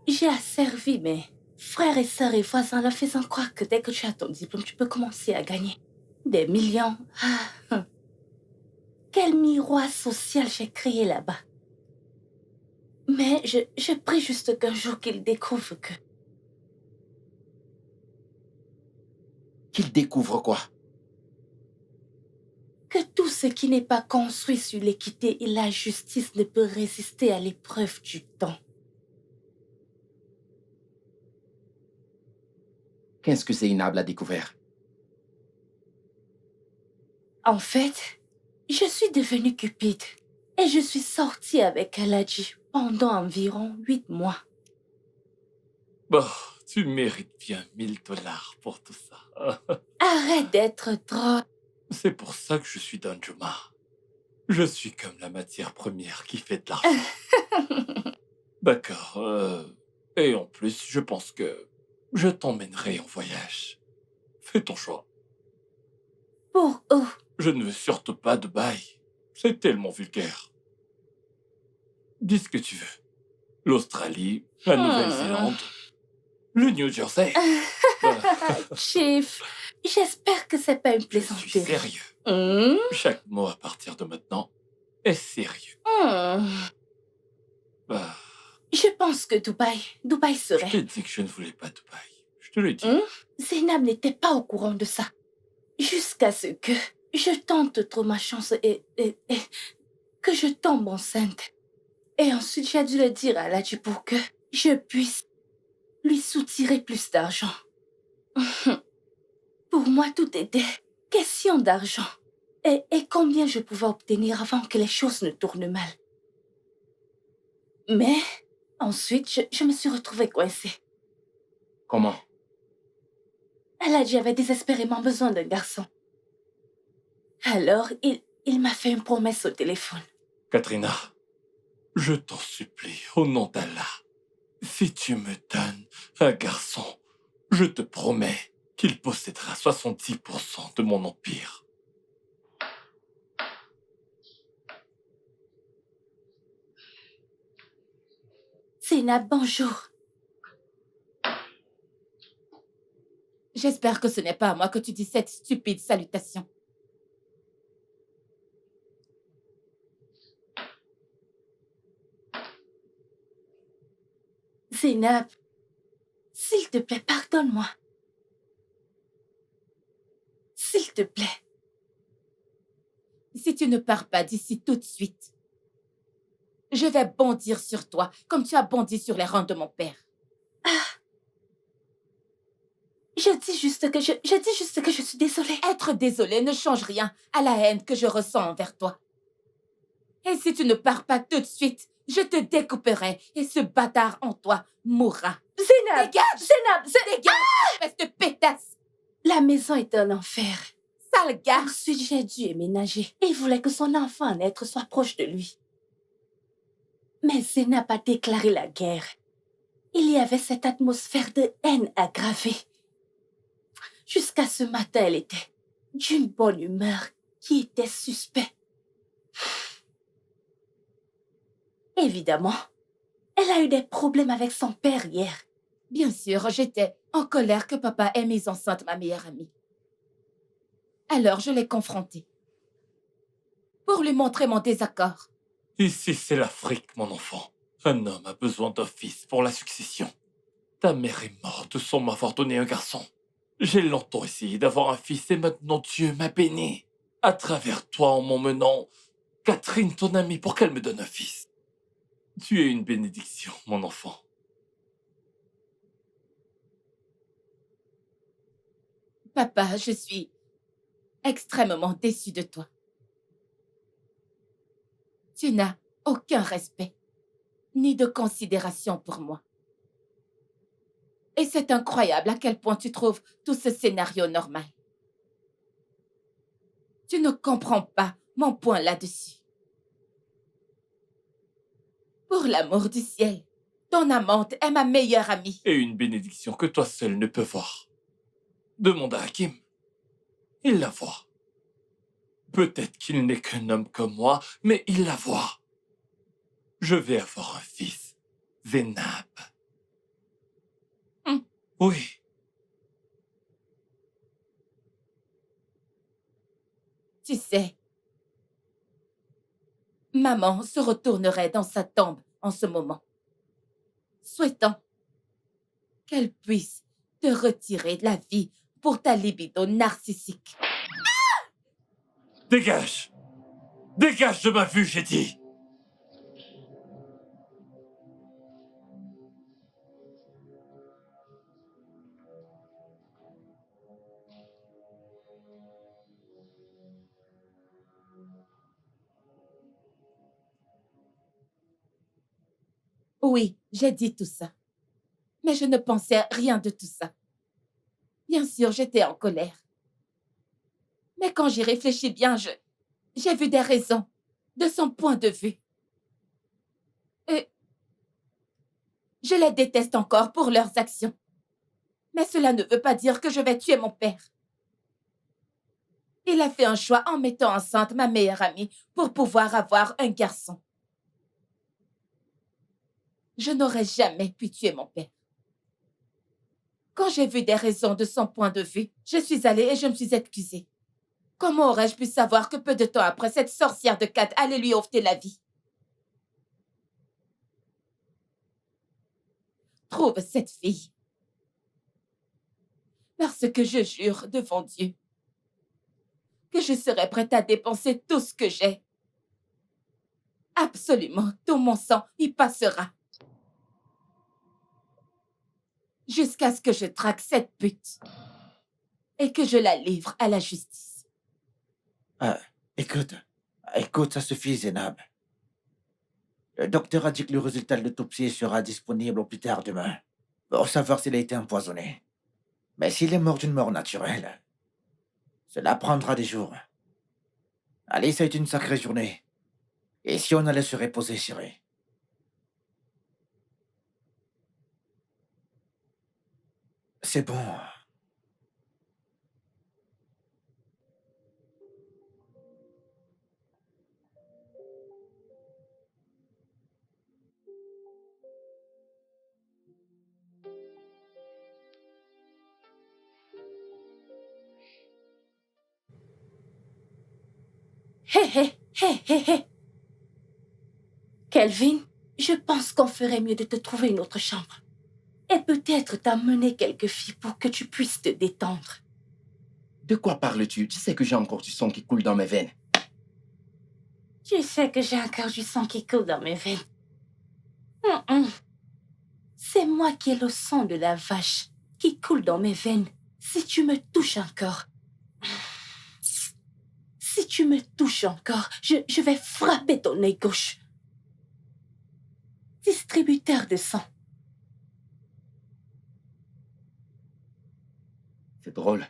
j'ai asservi mes frères et sœurs et voisins leur faisant croire que dès que tu as ton diplôme, tu peux commencer à gagner des millions. Quel miroir social j'ai créé là-bas. Mais je prie juste qu'un jour qu'ils découvrent que... Qu'il découvre quoi? Que tout ce qui n'est pas construit sur l'équité et la justice ne peut résister à l'épreuve du temps. Qu'est-ce que Zainab a découvert? En fait, je suis devenue cupide et je suis sortie avec Aladji pendant environ 8 mois. Bon, tu mérites bien $1000 pour tout ça. Arrête d'être drôle. C'est pour ça que je suis Danjuma. Je suis comme la matière première qui fait de l'argent. D'accord. Et en plus, je pense que je t'emmènerai en voyage. Fais ton choix. Pour où? Je ne veux surtout pas Dubaï. C'est tellement vulgaire. Dis ce que tu veux. L'Australie, la Nouvelle-Zélande, le New Jersey. Chief, j'espère que c'est pas une Je suis plaisanterie. sérieux. Chaque mot à partir de maintenant est sérieux. Bah, Je pense que Dubaï je serait... t'ai dit que je ne voulais pas Dubaï. Je te l'ai dit. Zainab n'était pas au courant de ça. Jusqu'à ce que je tente trop ma chance et que je tombe enceinte. Et ensuite, j'ai dû le dire à Aladji pour que je puisse lui soutirer plus d'argent. Pour moi, tout était question d'argent. Et combien je pouvais obtenir avant que les choses ne tournent mal. Mais ensuite, je me suis retrouvée coincée. Comment? Aladji avait désespérément besoin d'un garçon. Alors, il m'a fait une promesse au téléphone. Katrina, je t'en supplie, au nom d'Allah, si tu me donnes un garçon, je te promets qu'il possédera 70% de mon empire. Zainab, bonjour. J'espère que ce n'est pas à moi que tu dis cette stupide salutation. Zainab, s'il te plaît, pardonne-moi. S'il te plaît. Si tu ne pars pas d'ici tout de suite, je vais bondir sur toi comme tu as bondi sur les rangs de mon père. Je dis juste que je suis désolée. Être désolée ne change rien à la haine que je ressens envers toi. Et si tu ne pars pas tout de suite, je te découperai et ce bâtard en toi mourra. Zainab! Dégage! Dégage, espèce de pétasse! La maison est un enfer. Sale gars! Ensuite, j'ai dû éménager. Il voulait que son enfant à naître soit proche de lui. Mais Zainab a déclaré la guerre. Il y avait cette atmosphère de haine aggravée. Jusqu'à ce matin, elle était d'une bonne humeur qui était suspect. Évidemment, elle a eu des problèmes avec son père hier. Bien sûr, j'étais en colère que papa ait mis enceinte ma meilleure amie. Alors, je l'ai confrontée pour lui montrer mon désaccord. Ici, c'est l'Afrique, mon enfant. Un homme a besoin d'un fils pour la succession. Ta mère est morte sans m'avoir donné un garçon. J'ai longtemps essayé d'avoir un fils et maintenant Dieu m'a béni à travers toi en m'emmenant Catherine, ton amie, pour qu'elle me donne un fils. Tu es une bénédiction, mon enfant. Papa, je suis extrêmement déçue de toi. Tu n'as aucun respect, ni de considération pour moi. Et c'est incroyable à quel point tu trouves tout ce scénario normal. Tu ne comprends pas mon point là-dessus. Pour l'amour du ciel, ton amante est ma meilleure amie. Et une bénédiction que toi seul ne peux voir. Demande à Hakim. Il la voit. Peut-être qu'il n'est qu'un homme comme moi, mais il la voit. Je vais avoir un fils, Zénab. Oui. Tu sais, maman se retournerait dans sa tombe en ce moment, souhaitant qu'elle puisse te retirer de la vie pour ta libido narcissique. Dégage! Dégage de ma vue, j'ai dit! Oui, j'ai dit tout ça. Mais je ne pensais rien de tout ça. Bien sûr, j'étais en colère. Mais quand j'y réfléchis bien, j'ai vu des raisons de son point de vue. Et je les déteste encore pour leurs actions. Mais cela ne veut pas dire que je vais tuer mon père. Il a fait un choix en mettant enceinte ma meilleure amie pour pouvoir avoir un garçon. Je n'aurais jamais pu tuer mon père. Quand j'ai vu des raisons de son point de vue, je suis allée et je me suis excusée. Comment aurais-je pu savoir que peu de temps après, cette sorcière de Kat allait lui ôter la vie? Trouve cette fille. Parce que je jure devant Dieu que je serai prête à dépenser tout ce que j'ai. Absolument tout mon sang y passera. Jusqu'à ce que je traque cette pute et que je la livre à la justice. Écoute, ça suffit, Zénab. Le docteur a dit que le résultat de l'autopsie sera disponible au plus tard demain pour savoir s'il a été empoisonné. Mais s'il est mort d'une mort naturelle, cela prendra des jours. Allez, ça a été une sacrée journée. Et si on allait se reposer, chérie? C'est bon. Hé, hé, hé, hé, hé. Kelvin, je pense qu'on ferait mieux de te trouver une autre chambre. Et peut-être t'amener quelques filles pour que tu puisses te détendre. De quoi parles-tu? Tu sais que j'ai encore du sang qui coule dans mes veines. Tu sais que j'ai encore du sang qui coule dans mes veines. C'est moi qui ai le sang de la vache qui coule dans mes veines. Si tu me touches encore, je vais frapper ton œil gauche. Distributeur de sang. C'est drôle.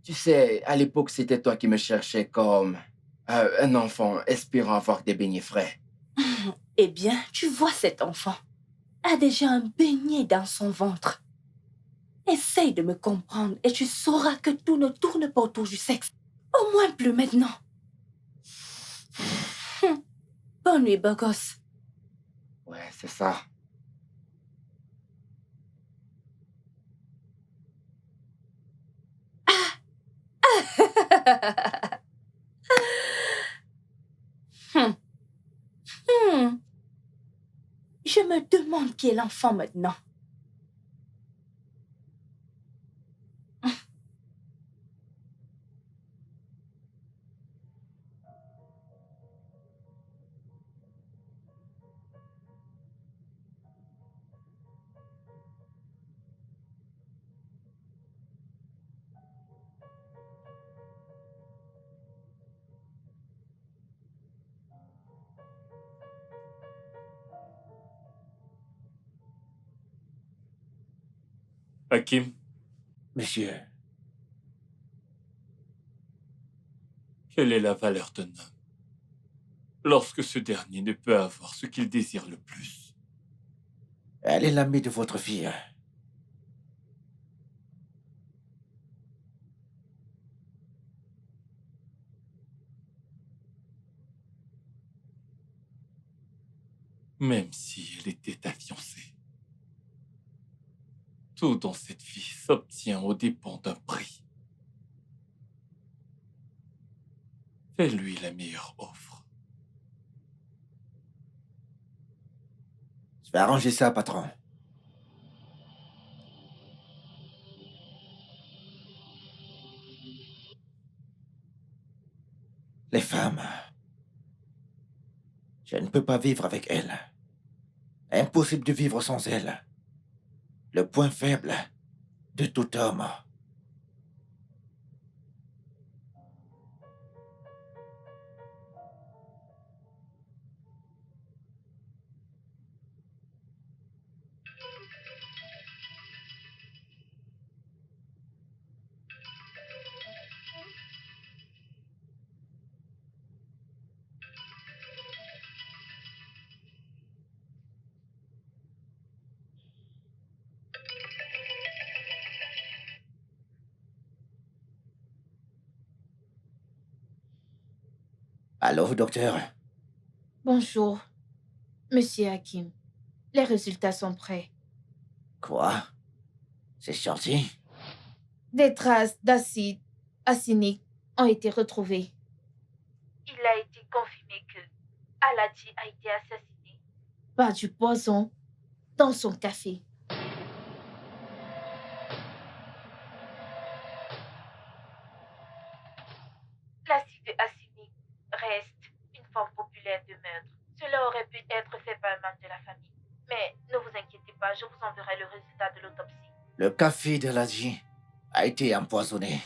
Tu sais, à l'époque, c'était toi qui me cherchais comme un enfant espérant avoir des beignets frais. Eh bien, tu vois cet enfant a déjà un beignet dans son ventre. Essaye de me comprendre et tu sauras que tout ne tourne pas autour du sexe. Au moins plus maintenant. Bonne nuit, beau gosse. Ouais, c'est ça. Je me demande qui est l'enfant maintenant. Hakim, Monsieur, quelle est la valeur d'un homme lorsque ce dernier ne peut avoir ce qu'il désire le plus? elle est l'amie de votre fille. Même si elle était ta fiancée. Tout dans cette vie s'obtient aux dépens d'un prix. Fais-lui la meilleure offre. Je vais arranger ça, patron. Les femmes, je ne peux pas vivre avec elles. Impossible de vivre sans elles. Le point faible de tout homme. Allô, docteur? Bonjour, Monsieur Hakim. Les résultats sont prêts. Quoi? C'est sorti? Des traces d'acide acinique ont été retrouvées. Il a été confirmé que Aladji a été assassiné par du poison dans son café. L'acide acinique reste une forme populaire de meurtre. Cela aurait pu être fait par un membre de la famille. Mais ne vous inquiétez pas, je vous enverrai le résultat de l'autopsie. Le café de l'Asie a été empoisonné.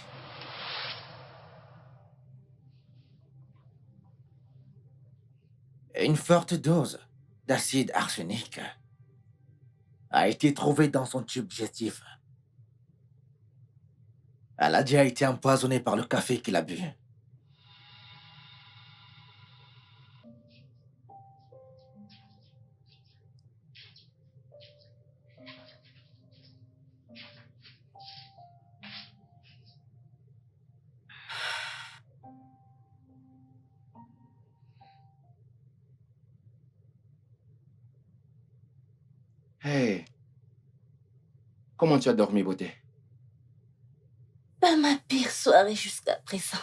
Une forte dose d'acide arsenic a été trouvée dans son tube digestif. Aladji a été empoisonné par le café qu'il a bu. Hey, comment tu as dormi, beauté? Pas ma pire soirée jusqu'à présent.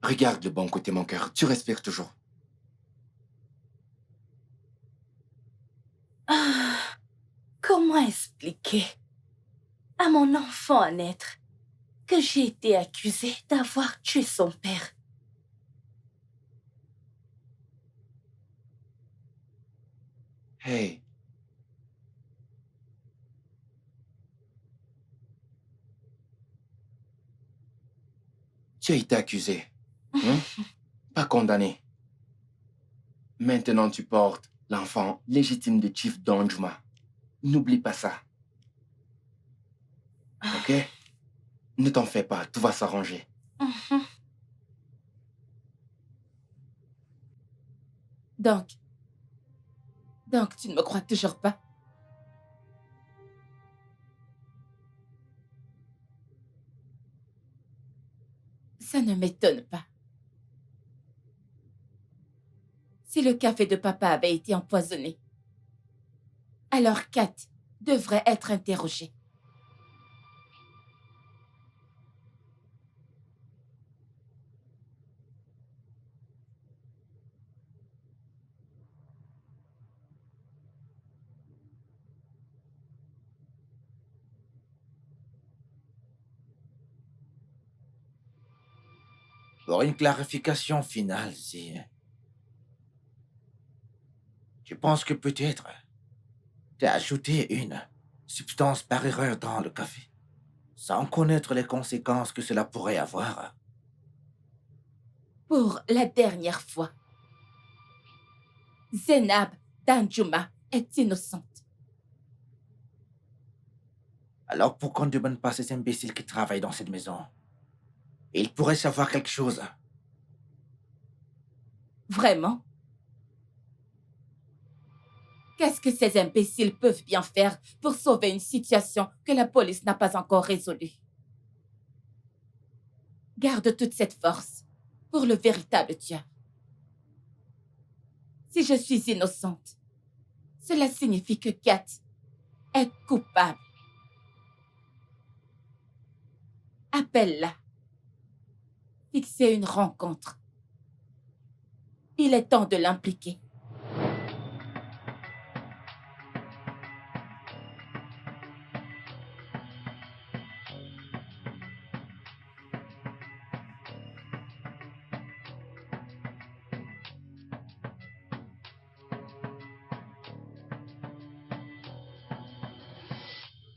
Regarde le bon côté, mon cœur. Tu respires toujours. Ah, comment expliquer à mon enfant à naître que j'ai été accusée d'avoir tué son père? Hey. Tu as été accusé, hein? Pas condamné. Maintenant, tu portes l'enfant légitime de Chief Danjuma. N'oublie pas ça. Ok? Ne t'en fais pas, tout va s'arranger. Donc, tu ne me crois toujours pas? Ça ne m'étonne pas. Si le café de papa avait été empoisonné, alors Kat devrait être interrogée. Pour une clarification finale, si tu penses que peut-être tu as ajouté une substance par erreur dans le café, sans connaître les conséquences que cela pourrait avoir. Pour la dernière fois, Zainab Danjuma est innocente. Alors pourquoi on ne demande pas à ces imbéciles qui travaillent dans cette maison? Ils pourraient savoir quelque chose. Vraiment? Qu'est-ce que ces imbéciles peuvent bien faire pour sauver une situation que la police n'a pas encore résolue? Garde toute cette force pour le véritable tueur. Si je suis innocente, cela signifie que Kat est coupable. Appelle-la. Fixez une rencontre. Il est temps de l'impliquer.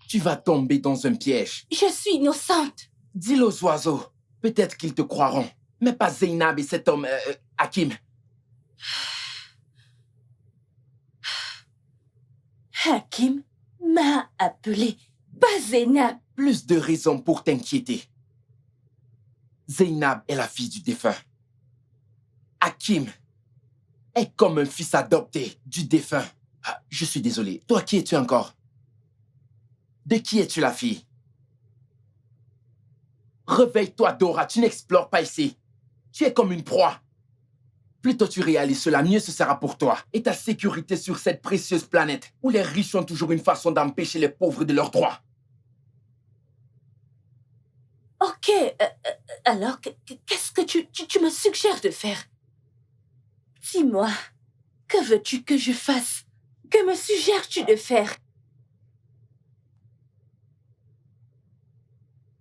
Tu vas tomber dans un piège. Je suis innocente. Dis-le aux oiseaux. Peut-être qu'ils te croiront. Mais pas Zainab et cet homme, Hakim. Hakim m'a appelé, pas Zainab. Plus de raisons pour t'inquiéter. Zainab est la fille du défunt. Hakim est comme un fils adopté du défunt. Ah, je suis désolé. Toi, qui es-tu encore? De qui es-tu la fille? Réveille-toi, Dora. Tu n'explores pas ici. Tu es comme une proie. Plus tôt tu réalises cela, mieux ce sera pour toi et ta sécurité sur cette précieuse planète où les riches ont toujours une façon d'empêcher les pauvres de leurs droits. Ok, alors qu'est-ce que tu me suggères de faire? Dis-moi, que veux-tu que je fasse? Que me suggères-tu de faire?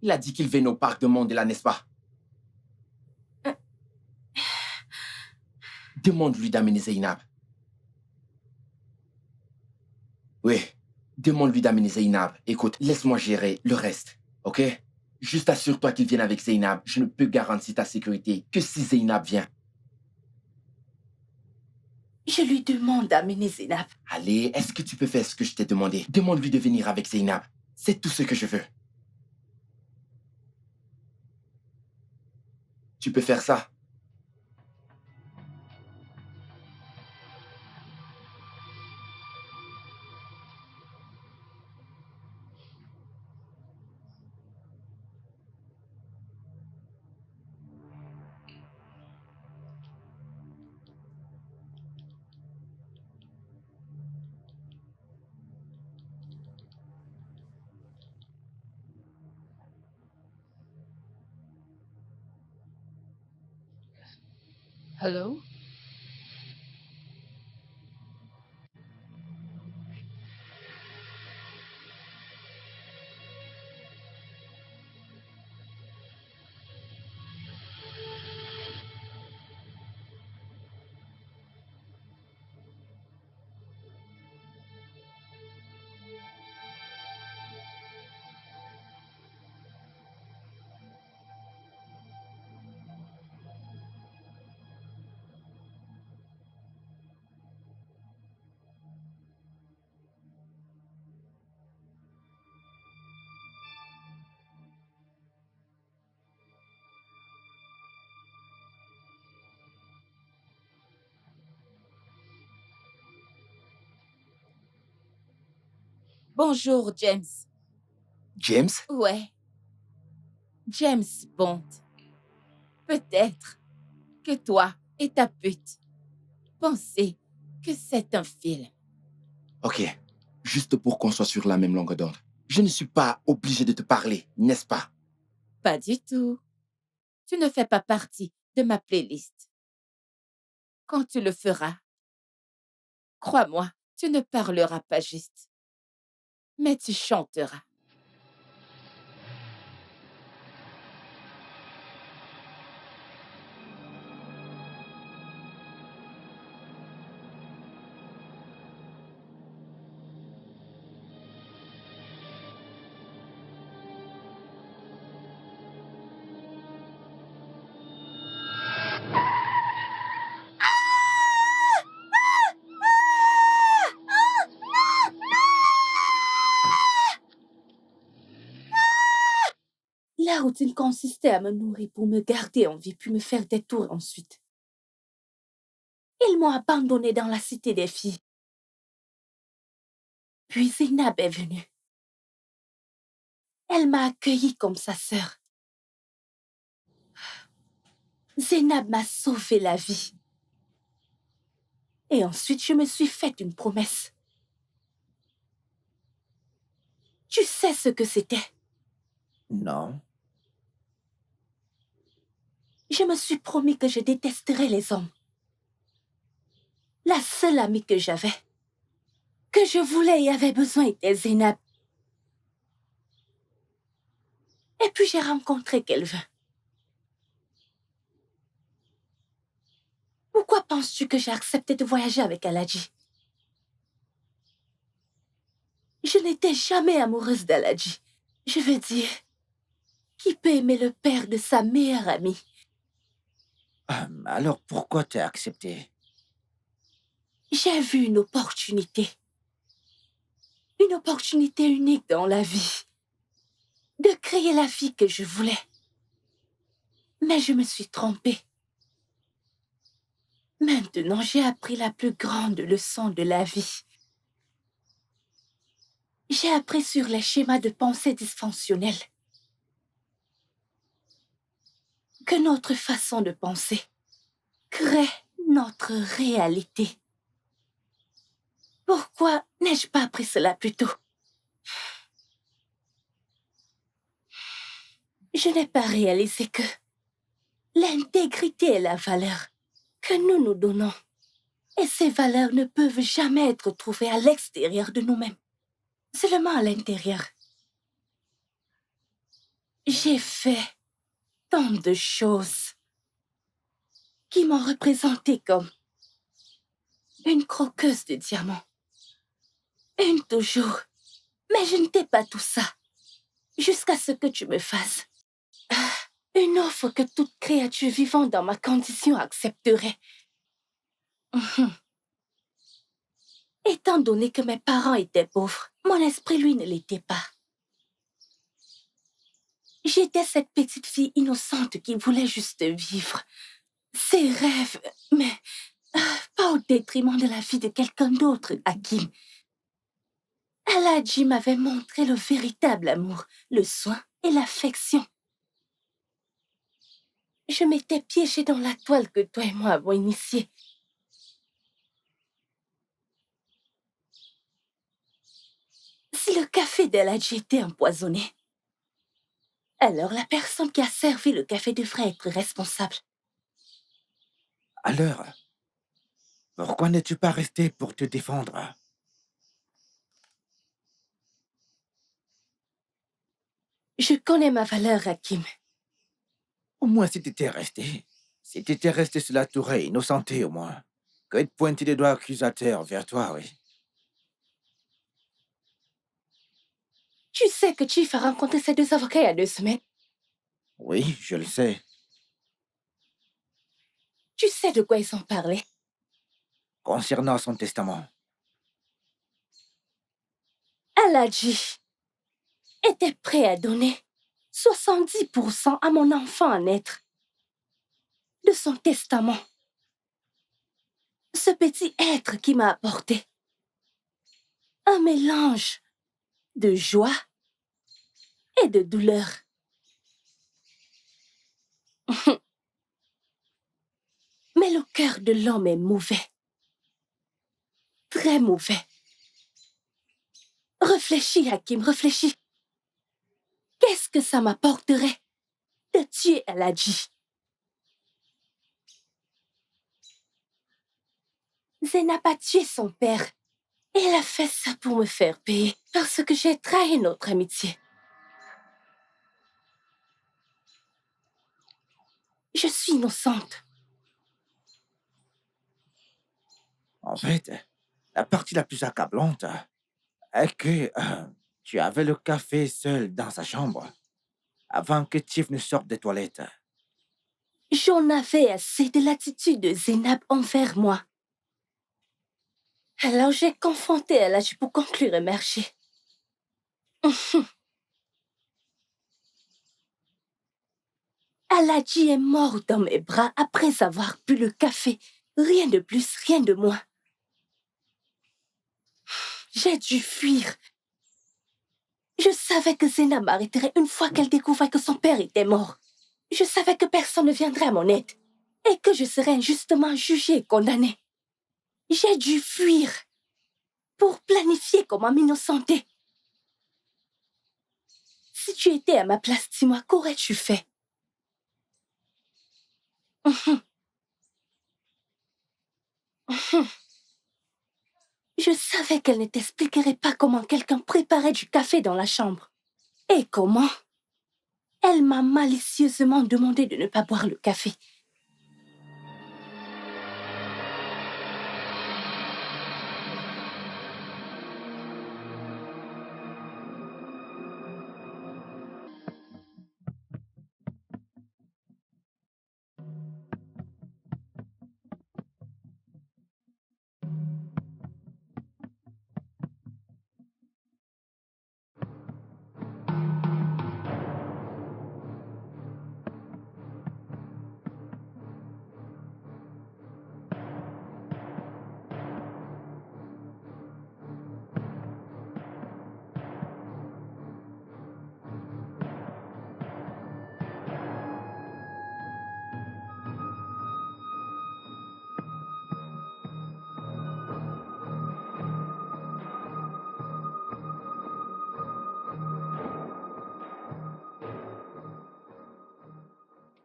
Il a dit qu'il venait au parc de Mandela, n'est-ce pas? Demande-lui d'amener Zainab. Oui, demande-lui d'amener Zainab. Écoute, laisse-moi gérer le reste, ok? Juste assure-toi qu'il vienne avec Zainab. Je ne peux garantir ta sécurité que si Zainab vient. Je lui demande d'amener Zainab. Allez, est-ce que tu peux faire ce que je t'ai demandé? Demande-lui de venir avec Zainab. C'est tout ce que je veux. Tu peux faire ça? Hello? Bonjour, James. James? Ouais. James Bond. Peut-être que toi et ta pute pensez que c'est un film. Ok, juste pour qu'on soit sur la même longueur d'onde. Je ne suis pas obligé de te parler, n'est-ce pas? Pas du tout. Tu ne fais pas partie de ma playlist. Quand tu le feras, crois-moi, tu ne parleras pas juste, mais tu chanteras. Sa routine consistait à me nourrir pour me garder en vie, puis me faire des tours ensuite. Ils m'ont abandonnée dans la cité des filles. Puis Zeinab est venue. Elle m'a accueillie comme sa sœur. Zeinab m'a sauvé la vie. Et ensuite, je me suis fait une promesse. Tu sais ce que c'était? Non. Je me suis promis que je détesterais les hommes. La seule amie que j'avais, que je voulais et avait besoin était Zeinab. Et puis j'ai rencontré quelqu'un. Pourquoi penses-tu que j'ai accepté de voyager avec Aladji? Je n'étais jamais amoureuse d'Aladji. Je veux dire, qui peut aimer le père de sa meilleure amie? Alors pourquoi t'as accepté? J'ai vu une opportunité. Une opportunité unique dans la vie. De créer la vie que je voulais. Mais je me suis trompée. Maintenant, j'ai appris la plus grande leçon de la vie. J'ai appris sur les schémas de pensée dysfonctionnels que notre façon de penser crée notre réalité. Pourquoi n'ai-je pas appris cela plus tôt? Je n'ai pas réalisé que l'intégrité est la valeur que nous nous donnons. Et ces valeurs ne peuvent jamais être trouvées à l'extérieur de nous-mêmes, seulement à l'intérieur. J'ai fait tant de choses qui m'ont représenté comme une croqueuse de diamants. Une toujours. Mais je n'étais pas tout ça. Jusqu'à ce que tu me fasses. Une offre que toute créature vivant dans ma condition accepterait. Étant donné que mes parents étaient pauvres, mon esprit, lui, ne l'était pas. J'étais cette petite fille innocente qui voulait juste vivre. Ses rêves, mais pas au détriment de la vie de quelqu'un d'autre, Hakim. Aladji m'avait montré le véritable amour, le soin et l'affection. Je m'étais piégée dans la toile que toi et moi avons initiée. Si le café d'Aladji était empoisonné, alors la personne qui a servi le café devrait être responsable. Alors, pourquoi n'es-tu pas resté pour te défendre? Je connais ma valeur, Hakim. Au moins si t'étais resté sur la tourelle, innocenté au moins, que de pointer des doigts accusateurs vers toi, oui. Tu sais que Chief a rencontré ses deux avocats il y a 2 semaines. Oui, je le sais. Tu sais de quoi ils ont parlé? Concernant son testament. Aladji était prêt à donner 70% à mon enfant à naître de son testament. Ce petit être qui m'a apporté un mélange de joie et de douleur. Mais le cœur de l'homme est mauvais. Très mauvais. Réfléchis, Hakim, réfléchis. Qu'est-ce que ça m'apporterait de tuer Aladji? Zeinab a tué son père. Et elle a fait ça pour me faire payer parce que j'ai trahi notre amitié. Je suis innocente. En fait, la partie la plus accablante est que tu avais le café seul dans sa chambre avant que Chief ne sorte des toilettes. J'en avais assez de l'attitude de Zeinab envers moi. Alors j'ai confronté Aladji pour conclure un marché. Aladji est mort dans mes bras après avoir bu le café. Rien de plus, rien de moins. J'ai dû fuir. Je savais que Zena m'arrêterait une fois qu'elle découvrait que son père était mort. Je savais que personne ne viendrait à mon aide et que je serais injustement jugée et condamnée. J'ai dû fuir pour planifier comment m'innocenter. Si tu étais à ma place, dis-moi, qu'aurais-tu fait? Je savais qu'elle ne t'expliquerait pas comment quelqu'un préparait du café dans la chambre. Et comment? Elle m'a malicieusement demandé de ne pas boire le café.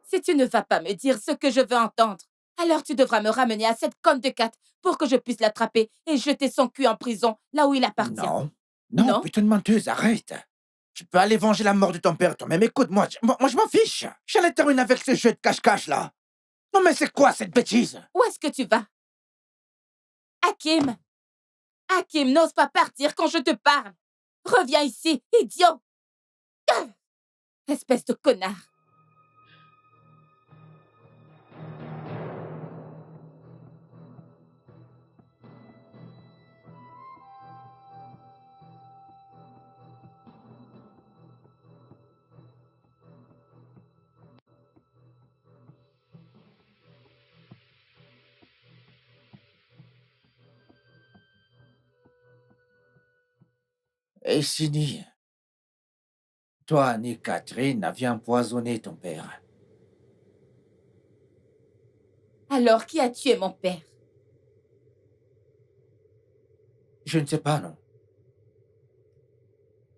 Si tu ne vas pas me dire ce que je veux entendre, alors tu devras me ramener à cette conne de Kat pour que je puisse l'attraper et jeter son cul en prison, là où il appartient. Non, non, Non? putain de menteuse, arrête. Tu peux aller venger la mort de ton père toi-même. Écoute-moi, moi je m'en fiche. J'allais terminer avec ce jeu de cache-cache là. Non mais c'est quoi cette bêtise? Où est-ce que tu vas? Hakim! Hakim, n'ose pas partir quand je te parle! Reviens ici, idiot! Ah! Espèce de connard! Et Sini, toi ni Catherine n'aviez empoisonné ton père. Alors, qui a tué mon père? Je ne sais pas, non.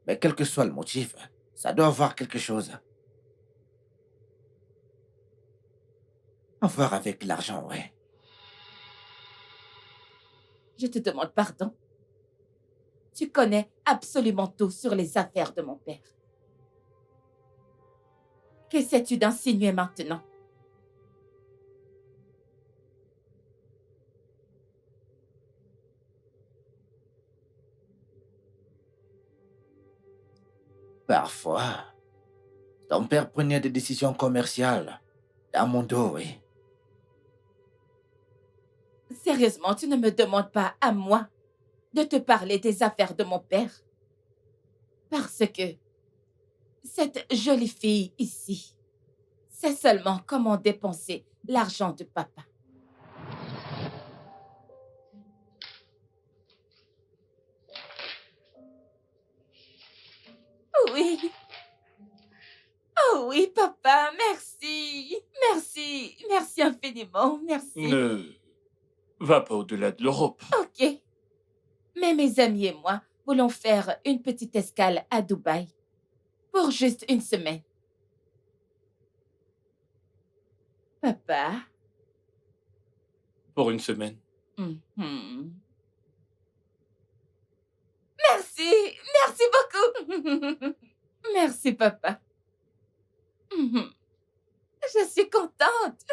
Mais quel que soit le motif, ça doit avoir quelque chose. À voir avec l'argent, ouais. Je te demande pardon. Tu connais absolument tout sur les affaires de mon père. Qu'essaies-tu d'insinuer maintenant? Parfois, ton père prenait des décisions commerciales dans mon dos, oui. Sérieusement, tu ne me demandes pas à moi de te parler des affaires de mon père. Parce que cette jolie fille ici sait seulement comment dépenser l'argent de papa. Oui. Oh oui, papa, merci. Merci. Merci infiniment. Merci. Ne va pas au-delà de l'Europe. Ok. Mais mes amis et moi voulons faire une petite escale à Dubaï pour juste une semaine. Papa. Pour une semaine. Mhm. Merci. Merci beaucoup. Merci, papa. Mhm. Je suis contente.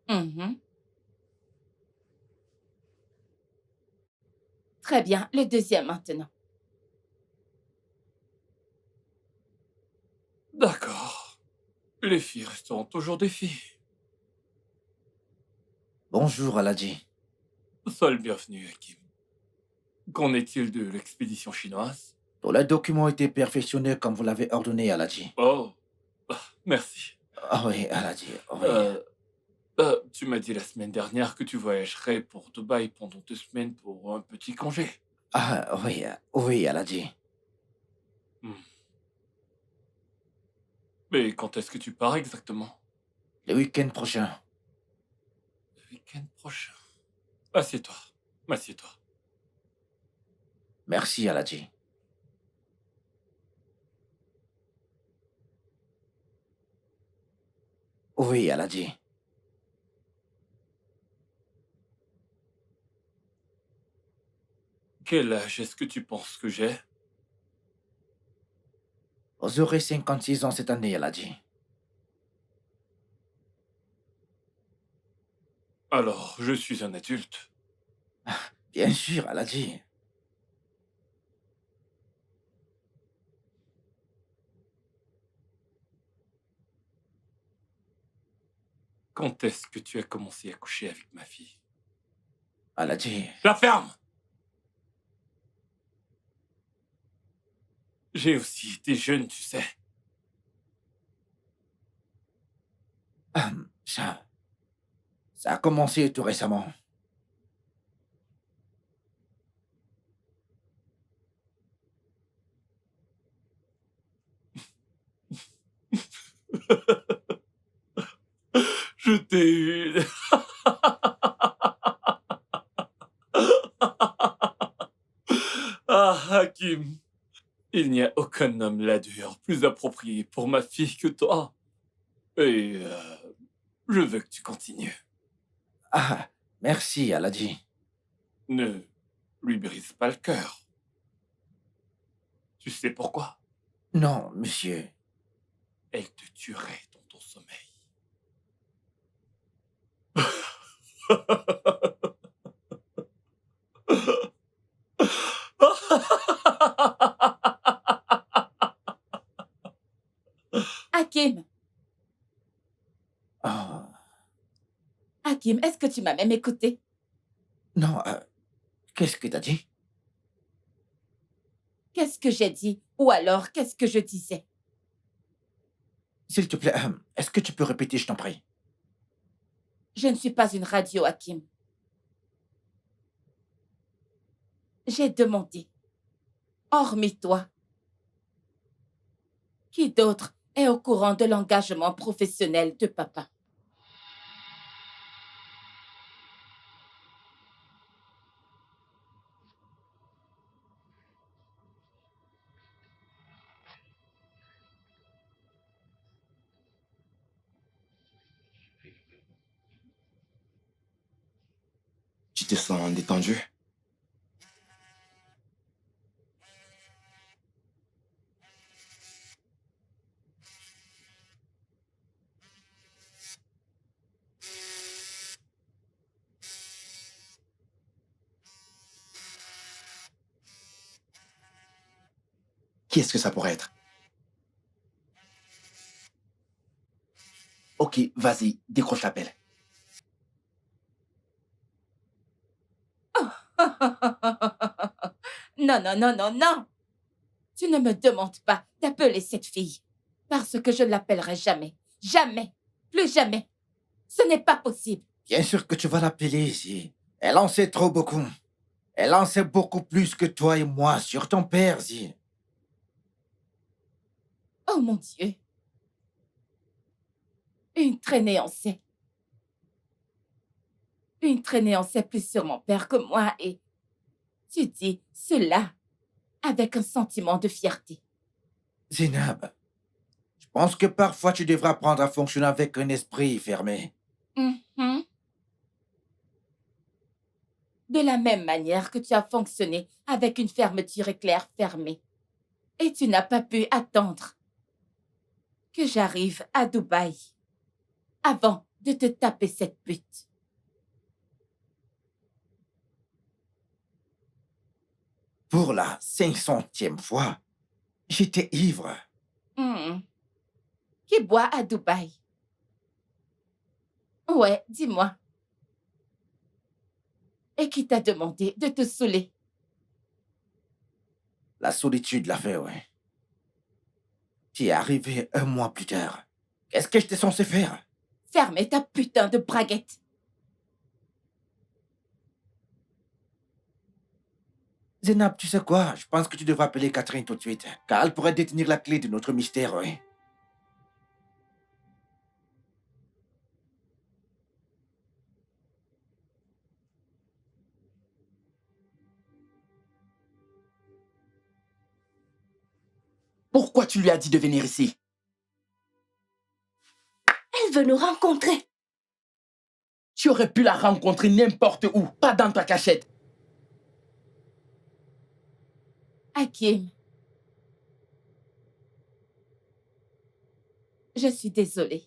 Mhm. Très bien, le deuxième maintenant. D'accord. Les filles resteront toujours des filles. Bonjour, Aladji. Sois le bienvenu, Hakim. Qu'en est-il de l'expédition chinoise? Tous les documents ont été perfectionnés comme vous l'avez ordonné, Aladji. Oh, merci. Ah oui, Aladji, oui. Tu m'as dit la semaine dernière que tu voyagerais pour Dubaï pendant 2 semaines pour un petit congé. Ah oui, oui, Aladji. Mais quand est-ce que tu pars exactement? Le week-end prochain. Le week-end prochain. Assieds-toi. Assieds-toi. Merci, Aladji. Oui, Aladji. Quel âge est-ce que tu penses que j'ai? Vous aurez 56 ans cette année, Aladji. Alors, je suis un adulte. Bien sûr, Aladji. Quand est-ce que tu as commencé à coucher avec ma fille? Aladji. La ferme! J'ai aussi été jeune, tu sais. Ça a commencé tout récemment. Je t'ai eu. Ah, Hakim. Il n'y a aucun homme là-dehors plus approprié pour ma fille que toi. Et je veux que tu continues. Ah, merci, Aladji. Ne lui brise pas le cœur. Tu sais pourquoi? Non, monsieur. Elle te tuerait dans ton sommeil. Hakim, Oh, Hakim, est-ce que tu m'as même écouté? non, qu'est-ce que t'as dit? Qu'est-ce que j'ai dit? Ou alors, qu'est-ce que je disais? S'il te plaît, est-ce que tu peux répéter, je t'en prie? Je ne suis pas une radio, Hakim. J'ai demandé, hormis toi, qui d'autre est au courant de l'engagement professionnel de papa? Tu te sens détendu? Qui est-ce que ça pourrait être? Ok, vas-y, décroche l'appel. Non, non, non, non, non. Tu ne me demandes pas d'appeler cette fille, parce que je ne l'appellerai jamais. Jamais. Plus jamais. Ce n'est pas possible. Bien sûr que tu vas l'appeler ici. Elle en sait trop beaucoup. Elle en sait beaucoup plus que toi et moi sur ton père, Zi. Oh mon Dieu. Une traînée en sait. Une traînée en sait plus sur mon père que moi et tu dis cela avec un sentiment de fierté. Zinab, je pense que parfois tu devras apprendre à fonctionner avec un esprit fermé. Mhm. De la même manière que tu as fonctionné avec une fermeture éclair fermée. Et tu n'as pas pu attendre que j'arrive à Dubaï avant de te taper cette pute. Pour la 500e fois, j'étais ivre. Mhm. Qui boit à Dubaï? Ouais, dis-moi. Et qui t'a demandé de te saouler? La solitude l'a fait, ouais. Tu es arrivé un mois plus tard. Qu'est-ce que j'étais censé faire? Fermez ta putain de braguette. Zénab, tu sais quoi? Je pense que tu devrais appeler Catherine tout de suite, car elle pourrait détenir la clé de notre mystère, oui. Pourquoi tu lui as dit de venir ici? Elle veut nous rencontrer. Tu aurais pu la rencontrer n'importe où, pas dans ta cachette. Hakim. Je suis désolée.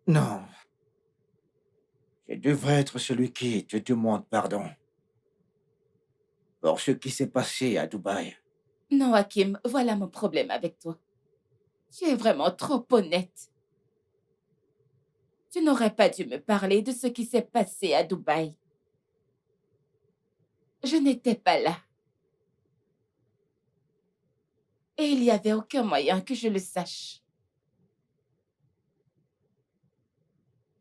Non. Je devrais être celui qui te demande pardon pour ce qui s'est passé à Dubaï. Non, Hakim, voilà mon problème avec toi. Tu es vraiment trop honnête. Tu n'aurais pas dû me parler de ce qui s'est passé à Dubaï. Je n'étais pas là. Et il n'y avait aucun moyen que je le sache.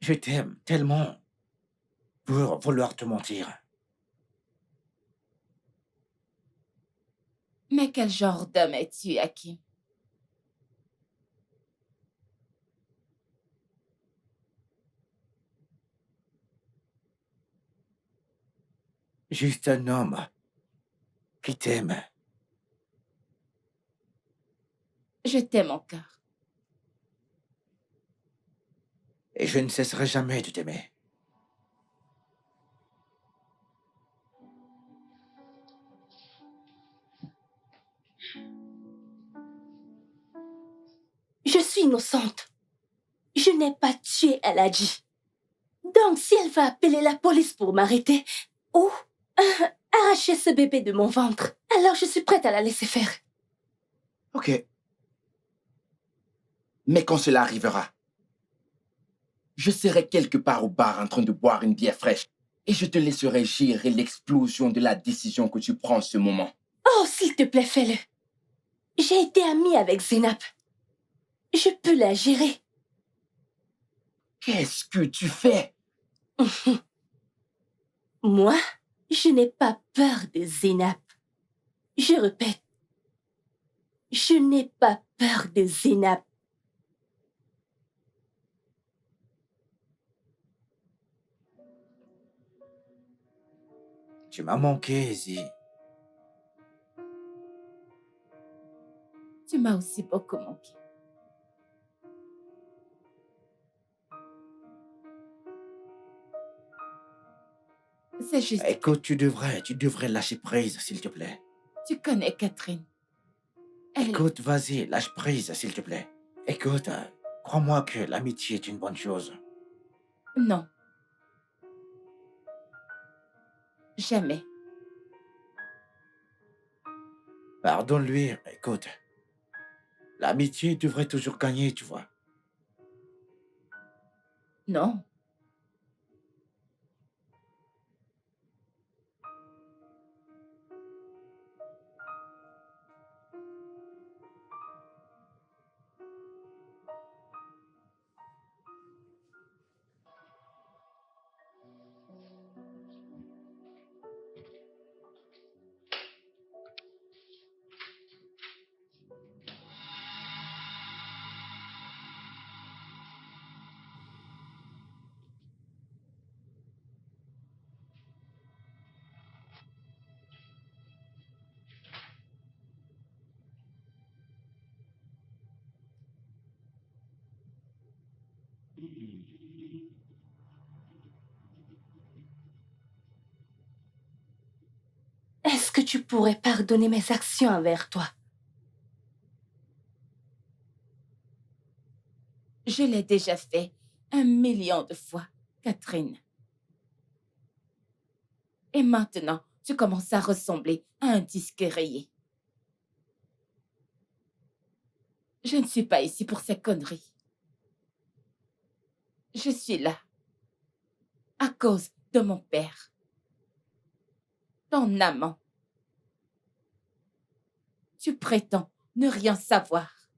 Je t'aime tellement pour vouloir te mentir. Mais quel genre d'homme es-tu, Hakim? Juste un homme qui t'aime. Je t'aime encore. Et je ne cesserai jamais de t'aimer. Je suis innocente. Je n'ai pas tué Aladji. Donc, si elle va appeler la police pour m'arrêter ou arracher ce bébé de mon ventre, alors je suis prête à la laisser faire. Ok. Mais quand cela arrivera, je serai quelque part au bar en train de boire une bière fraîche et je te laisserai gérer l'explosion de la décision que tu prends en ce moment. Oh, s'il te plaît, fais-le. J'ai été amie avec Zénab. Je peux la gérer. Qu'est-ce que tu fais? Moi, je n'ai pas peur de Zénab. Je répète, je n'ai pas peur de Zénab. Tu m'as manqué, Izzy. Tu m'as aussi beaucoup manqué. C'est juste Écoute, tu devrais lâcher prise, s'il te plaît. que tu connais Catherine. Elle... Écoute, vas-y, lâche prise, s'il te plaît. Écoute, crois-moi que l'amitié est une bonne chose. Non. Jamais. Pardonne-lui, écoute. L'amitié devrait toujours gagner, tu vois. Non. Est-ce que tu pourrais pardonner mes actions envers toi? Je l'ai déjà fait 1 million de fois, Catherine. Et maintenant, tu commences à ressembler à un disque rayé. Je ne suis pas ici pour ces conneries. Je suis là à cause de mon père, ton amant. Tu prétends ne rien savoir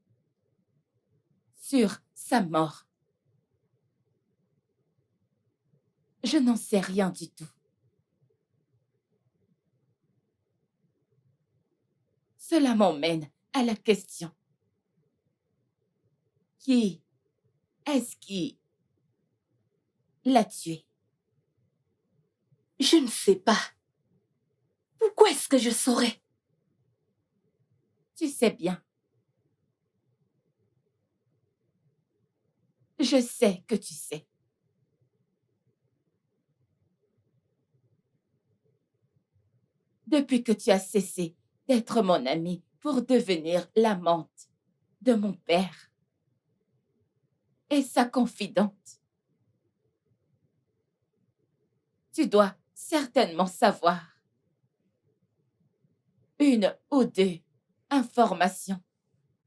sur sa mort. Je n'en sais rien du tout. Cela m'emmène à la question. Qui est-ce qui l'a tué? Je ne sais pas. Pourquoi est-ce que je saurais? Tu sais bien. Je sais que tu sais. Depuis que tu as cessé d'être mon amie pour devenir l'amante de mon père et sa confidente, tu dois certainement savoir une ou deux informations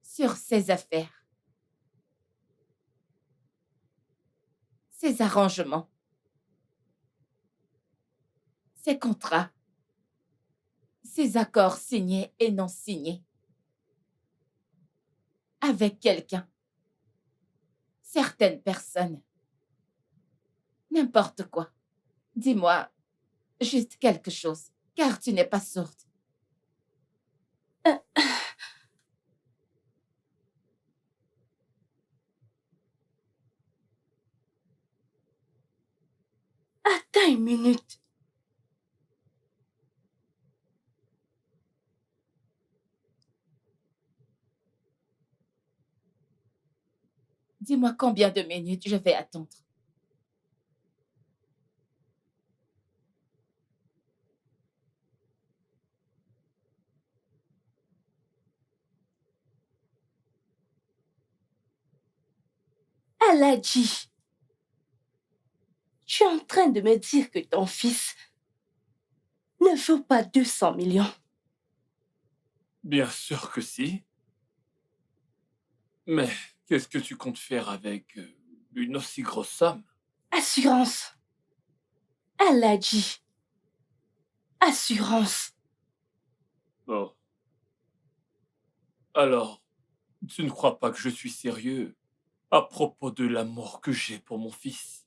sur ses affaires, ses arrangements, ses contrats, ses accords signés et non signés avec quelqu'un, certaines personnes, n'importe quoi. Dis-moi juste quelque chose, car tu n'es pas sourde. Attends une minute. Dis-moi combien de minutes je vais attendre. Aladji, tu es en train de me dire que ton fils ne vaut pas 200 millions. Bien sûr que si. Mais qu'est-ce que tu comptes faire avec une aussi grosse somme? Assurance. Aladji. Assurance. Oh. Alors, tu ne crois pas que je suis sérieux à propos de l'amour que j'ai pour mon fils?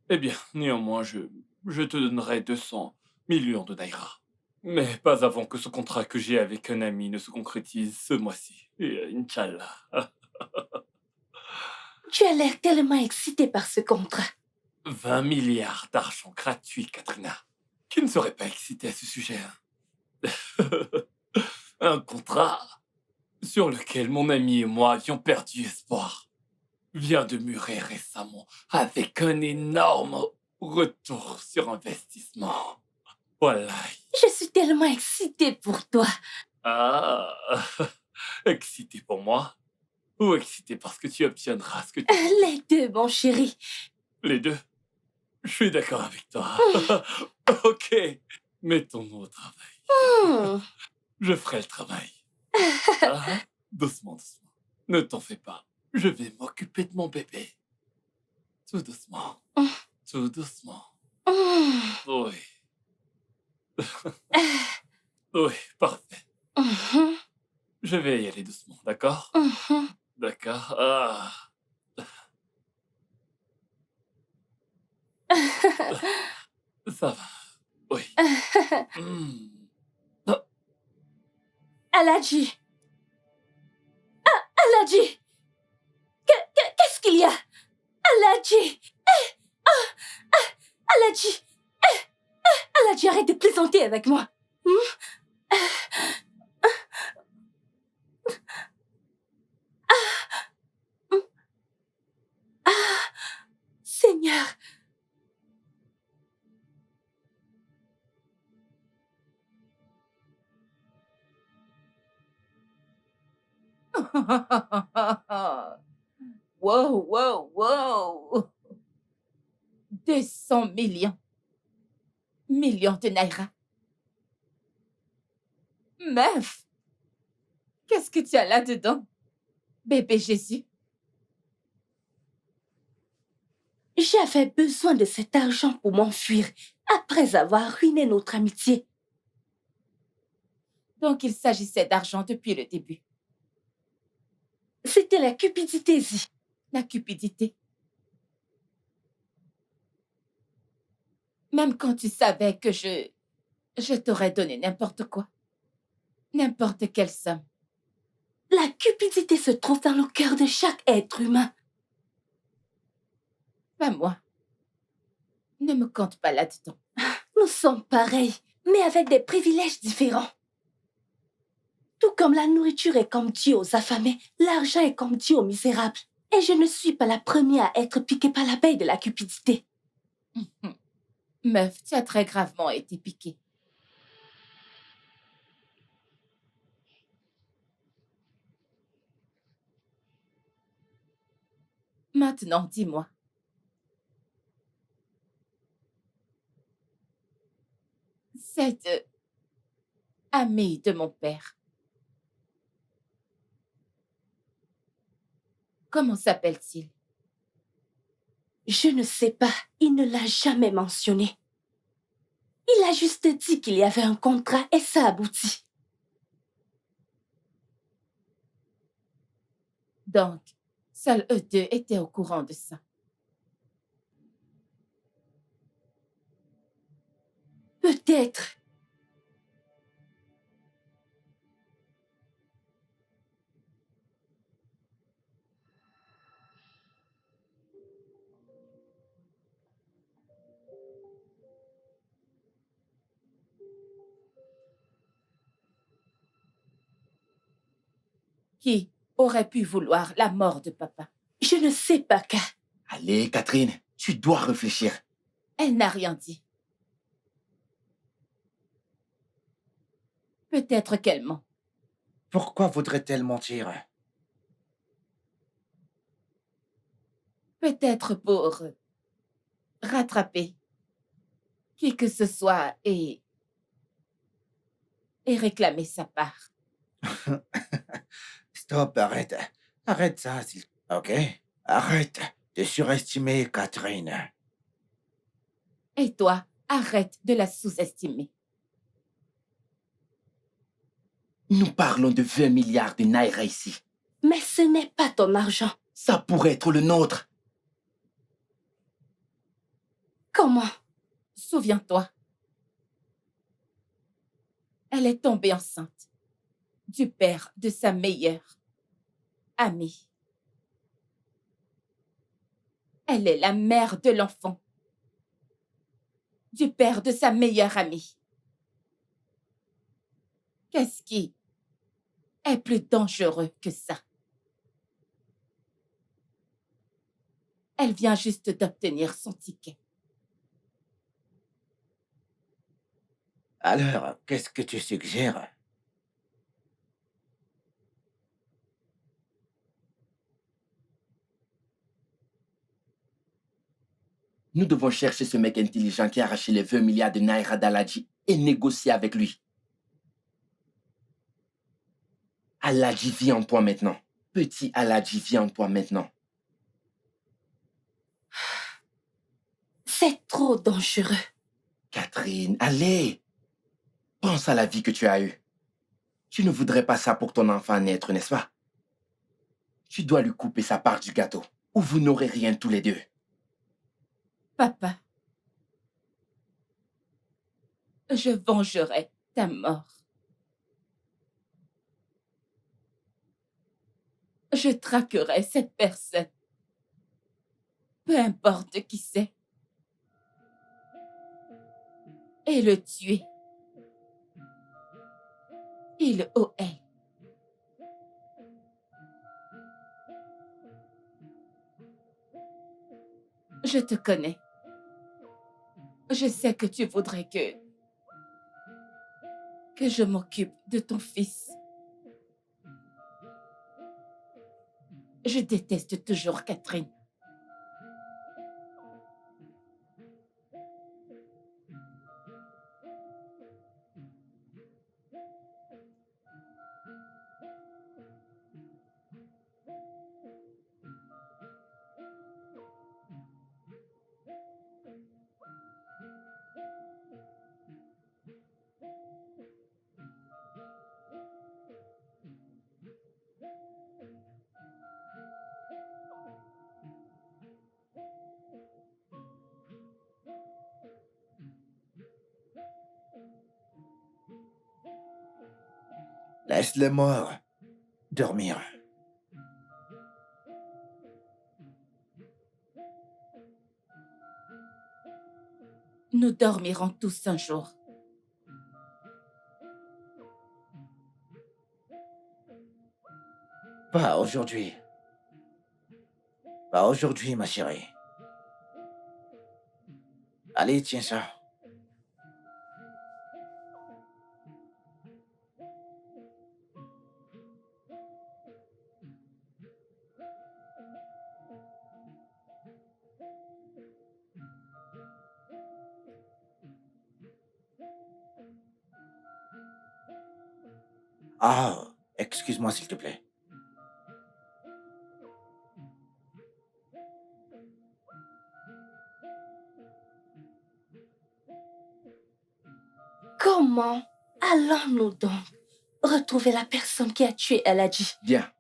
Eh bien, néanmoins, je te donnerai 200 millions de naira. Mais pas avant que ce contrat que j'ai avec un ami ne se concrétise ce mois-ci. Et Inch'Allah. Tu as l'air tellement excité par ce contrat. 20 milliards d'argent gratuit, Katrina. Qui ne serait pas excité à ce sujet, hein? Un contrat sur lequel mon ami et moi avions perdu espoir vient de mûrir récemment avec un énorme retour sur investissement. Voilà. Je suis tellement excitée pour toi. Ah, excité pour moi ou excité parce que tu obtiendras ce que tu... Les deux, mon chéri. Les deux. Je suis d'accord avec toi. Ok, mettons-nous au travail. Je ferai le travail. Doucement, doucement. Ne t'en fais pas. Je vais m'occuper de mon bébé. Tout doucement. Tout doucement. Oui. Oui, parfait. Je vais y aller doucement, d'accord? D'accord. Ah. Ça va. Oui. Aladji. Aladji. Qu'est-ce qu'il y a? Aladji. Aladji. Aladji, arrête de plaisanter avec moi. Wow, wow, wow. 200 millions. Millions de naira. Meuf, qu'est-ce que tu as là-dedans? Bébé Jésus. J'avais besoin de cet argent pour m'enfuir après avoir ruiné notre amitié. Donc il s'agissait d'argent depuis le début. C'était la cupidité, Zi. La cupidité. Même quand tu savais que je t'aurais donné n'importe quoi. N'importe quelle somme. La cupidité se trouve dans le cœur de chaque être humain. Pas moi. Ne me compte pas là-dedans. Nous sommes pareils, mais avec des privilèges différents. Tout comme la nourriture est comme Dieu aux affamés, l'argent est comme Dieu aux misérables. Et je ne suis pas la première à être piquée par l'abeille de la cupidité. Meuf, tu as très gravement été piquée. Maintenant, dis-moi. Cette amie de mon père, comment s'appelle-t-il? Je ne sais pas, il ne l'a jamais mentionné. Il a juste dit qu'il y avait un contrat et ça aboutit. Donc, seuls eux deux étaient au courant de ça. Peut-être. Qui aurait pu vouloir la mort de papa? Je ne sais pas, Ka. Allez, Catherine, tu dois réfléchir. Elle n'a rien dit. Peut-être qu'elle ment. Pourquoi voudrait-elle mentir? Peut-être pour rattraper qui que ce soit et réclamer sa part. Stop, arrête. Arrête ça, ok? Arrête de surestimer Catherine. Et toi, arrête de la sous-estimer. Nous parlons de 20 milliards de naira ici. Mais ce n'est pas ton argent. Ça pourrait être le nôtre. Comment? Souviens-toi. Elle est tombée enceinte du père de sa meilleure amie. Elle est la mère de l'enfant du père de sa meilleure amie. Qu'est-ce qui est plus dangereux que ça? Elle vient juste d'obtenir son ticket. Alors, qu'est-ce que tu suggères? Nous devons chercher ce mec intelligent qui a arraché les 20 milliards de naira d'Aladji et négocier avec lui. Aladji, viens en toi maintenant. Petit Aladji, viens en toi maintenant. C'est trop dangereux. Catherine, allez. Pense à la vie que tu as eue. Tu ne voudrais pas ça pour ton enfant naître, n'est-ce pas? Tu dois lui couper sa part du gâteau, ou vous n'aurez rien tous les deux. Papa, je vengerai ta mort. Je traquerai cette personne. Peu importe qui c'est. Et le tuer. Il ou elle. Je te connais. Je sais que tu voudrais que je m'occupe de ton fils. Je déteste toujours Catherine. Laisse les morts dormir. Nous dormirons tous un jour. Pas aujourd'hui. Pas aujourd'hui, ma chérie. Allez, tiens ça. Ah, excuse-moi s'il te plaît. Comment allons-nous donc retrouver la personne qui a tué Aladji? Bien.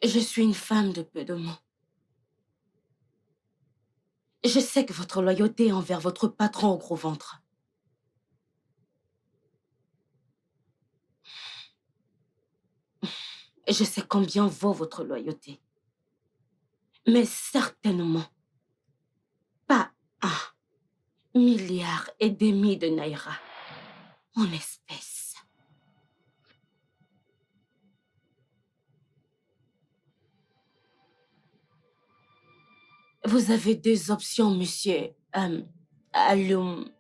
Je suis une femme de peu de mots. Je sais que votre loyauté envers votre patron au gros ventre. Je sais combien vaut votre loyauté. Mais certainement pas 1,5 milliard de naira en espèces. Vous avez deux options, monsieur. Alioum,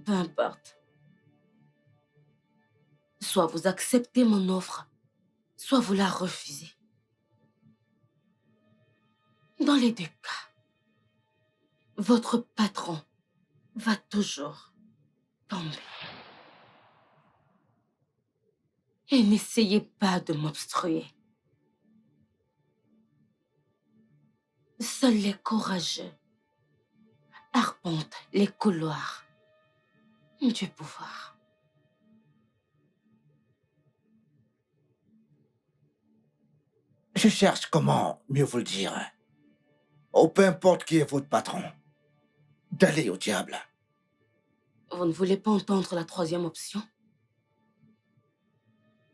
peu importe. Soit vous acceptez mon offre, soit vous la refusez. Dans les deux cas, votre patron va toujours tomber. Et n'essayez pas de m'obstruer. Seuls les courageux arpentent les couloirs du pouvoir. Je cherche comment mieux vous le dire. Oh, peu importe qui est votre patron. D'aller au diable. Vous ne voulez pas entendre la troisième option?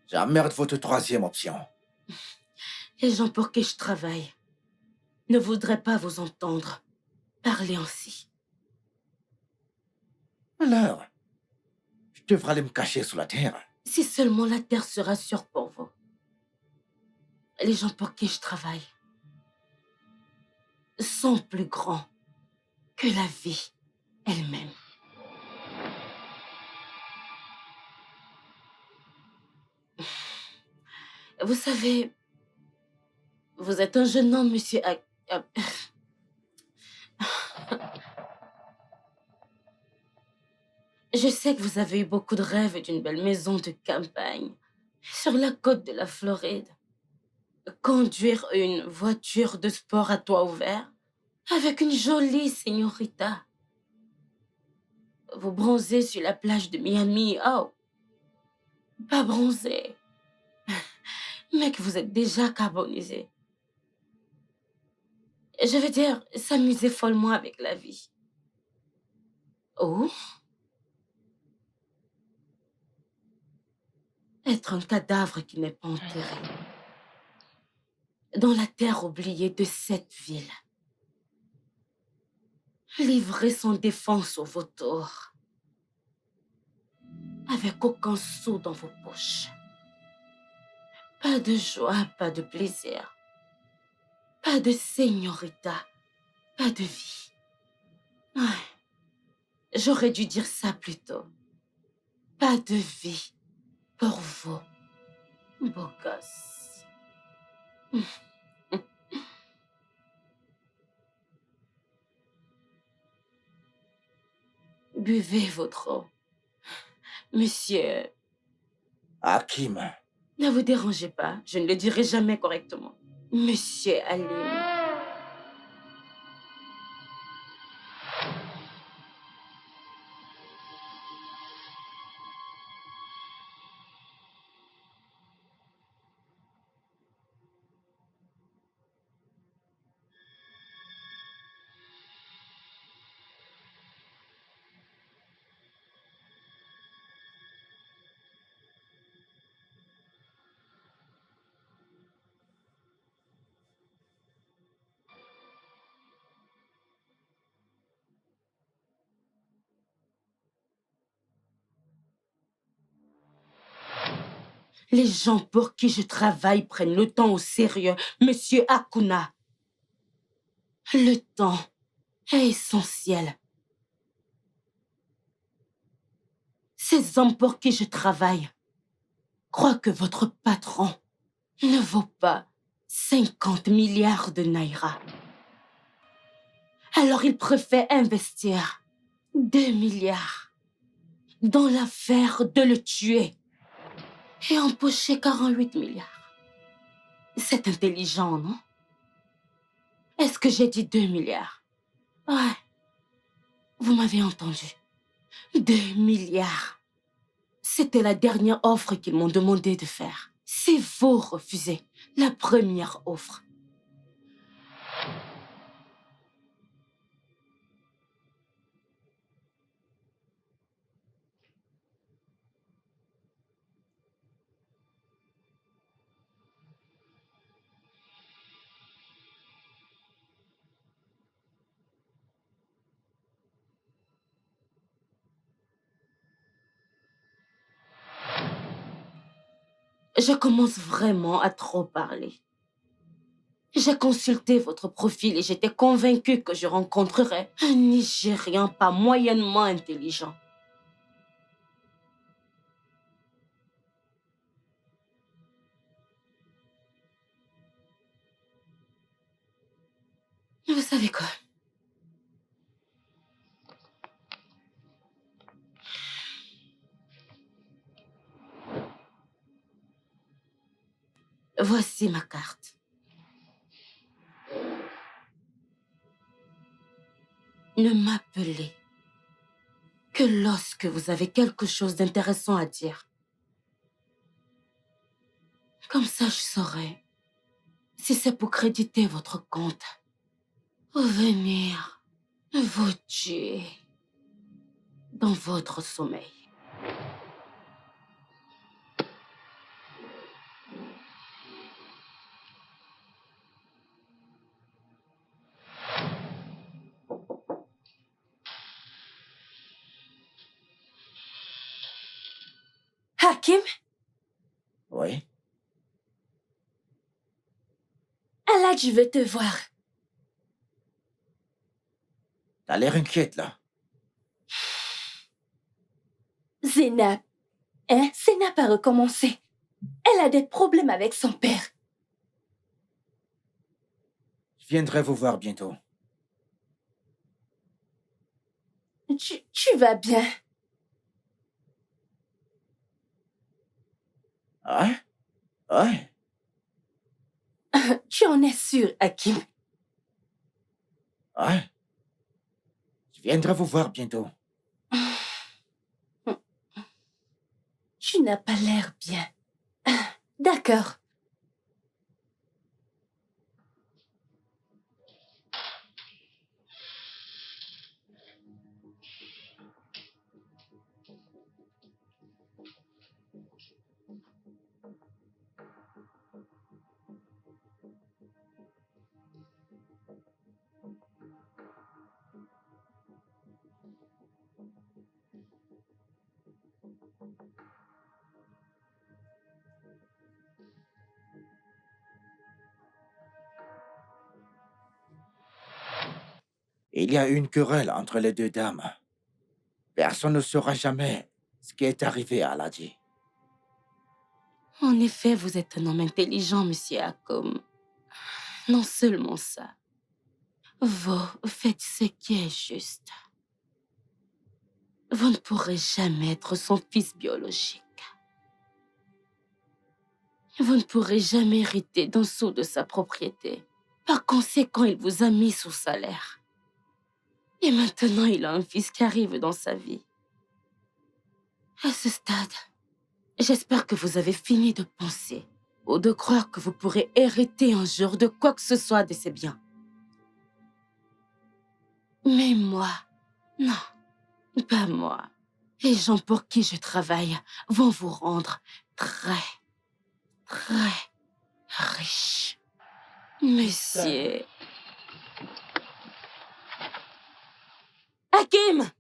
J'emmerde votre troisième option. Les gens pour qui je travaille ne voudraient pas vous entendre parler ainsi. Alors, je devrais aller me cacher sous la terre. Si seulement la terre sera sûre pour vous. Les gens pour qui je travaille sont plus grands que la vie elle-même. Vous savez, vous êtes un jeune homme, monsieur. Je sais que vous avez eu beaucoup de rêves d'une belle maison de campagne sur la côte de la Floride. Conduire une voiture de sport à toit ouvert avec une jolie señorita. Vous bronzez sur la plage de Miami. Oh, pas bronzé, mais que vous êtes déjà carbonisé. Je veux dire, s'amuser follement avec la vie. Ou être un cadavre qui n'est pas enterré. Dans la terre oubliée de cette ville. Livrer son défense aux vautours. Avec aucun sou dans vos poches. Pas de joie, pas de plaisir. Pas de señorita. Pas de vie. Ouais. J'aurais dû dire ça plus tôt. Pas de vie pour vous, beaux gosses. Buvez votre eau. Monsieur, Hakim, ne vous dérangez pas, je ne le dirai jamais correctement. Monsieur Alim. Les gens pour qui je travaille prennent le temps au sérieux, Monsieur Akuna. Le temps est essentiel. Ces hommes pour qui je travaille croient que votre patron ne vaut pas 50 milliards de naira. Alors ils préfèrent investir 2 milliards dans l'affaire de le tuer et empocher 48 milliards. C'est intelligent, non? Est-ce que j'ai dit 2 milliards? Ouais. Vous m'avez entendu. 2 milliards. C'était la dernière offre qu'ils m'ont demandé de faire. Si vous refusez la première offre, je commence vraiment à trop parler. J'ai consulté votre profil et j'étais convaincue que je rencontrerais un Nigérian pas moyennement intelligent. Vous savez quoi? Voici ma carte. Ne m'appelez que lorsque vous avez quelque chose d'intéressant à dire. Comme ça, je saurai si c'est pour créditer votre compte ou venir vous tuer dans votre sommeil. Hakim, oui? Aladji veut te voir. T'as l'air inquiète, là. Zénab. Zénab a recommencé. Elle a des problèmes avec son père. Je viendrai vous voir bientôt. Tu vas bien. Ouais? Ouais? Tu en es sûr, Hakim? Ouais? Je viendrai vous voir bientôt. Tu n'as pas l'air bien. D'accord. Il y a une querelle entre les deux dames. Personne ne saura jamais ce qui est arrivé à Aladji. En effet, vous êtes un homme intelligent, monsieur Hakom. Non seulement ça, vous faites ce qui est juste. Vous ne pourrez jamais être son fils biologique. Vous ne pourrez jamais hériter d'un sou de sa propriété. Par conséquent, il vous a mis sous salaire. Et maintenant, il a un fils qui arrive dans sa vie. À ce stade, j'espère que vous avez fini de penser ou de croire que vous pourrez hériter un jour de quoi que ce soit de ses biens. Mais moi, non, pas moi. Les gens pour qui je travaille vont vous rendre très, très riche. Monsieur. Hakim!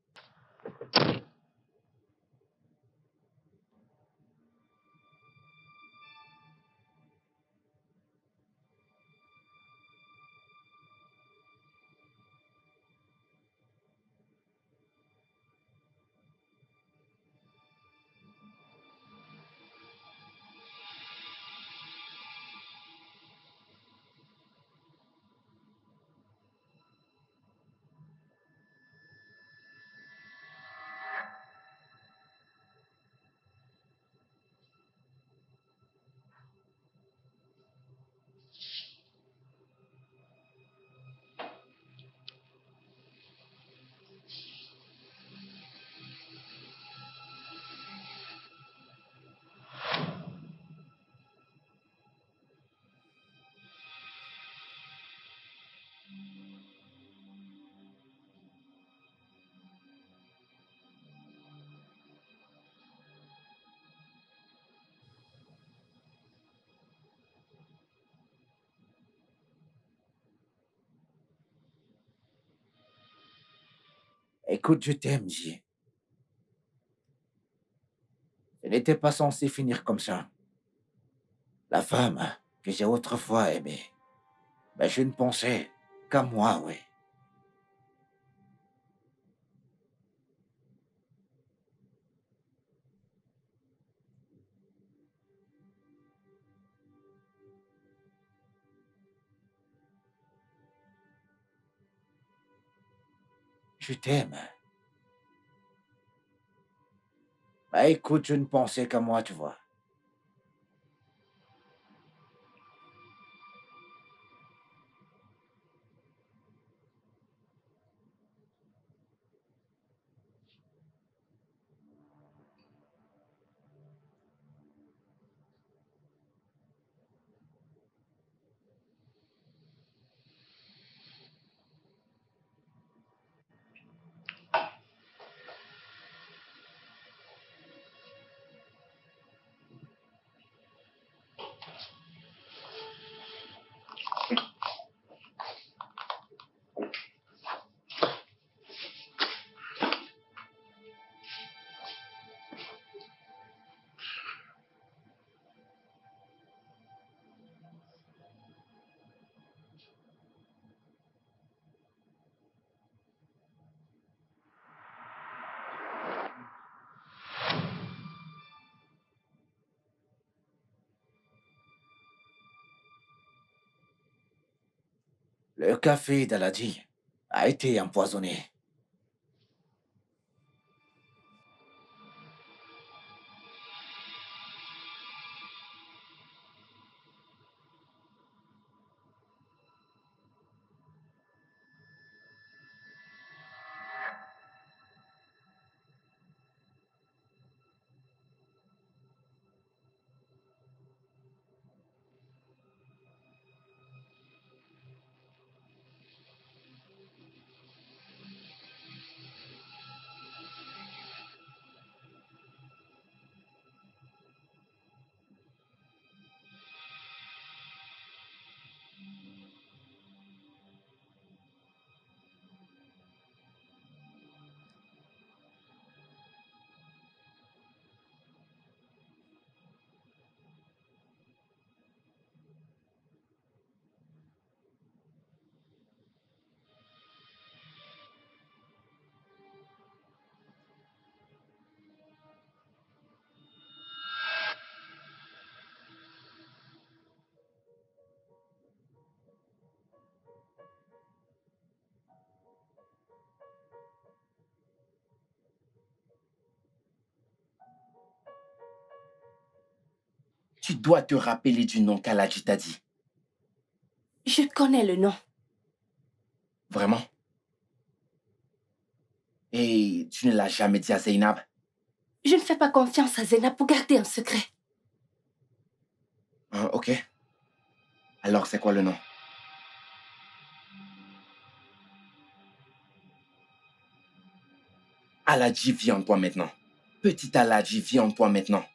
Écoute, je t'aime, J. Ce n'était pas censé finir comme ça. La femme que j'ai autrefois aimée, mais je ne pensais qu'à moi, oui. Je t'aime. Bah écoute, je ne pensais qu'à moi, tu vois. Le café d'Aladji a été empoisonné. Tu dois te rappeler du nom qu'Aladji t'a dit. Je connais le nom. Vraiment? Et tu ne l'as jamais dit à Zainab? Je ne fais pas confiance à Zena pour garder un secret. Ah, ok. Alors, c'est quoi le nom? Aladji vit en toi maintenant. Petit Aladji vit en toi maintenant.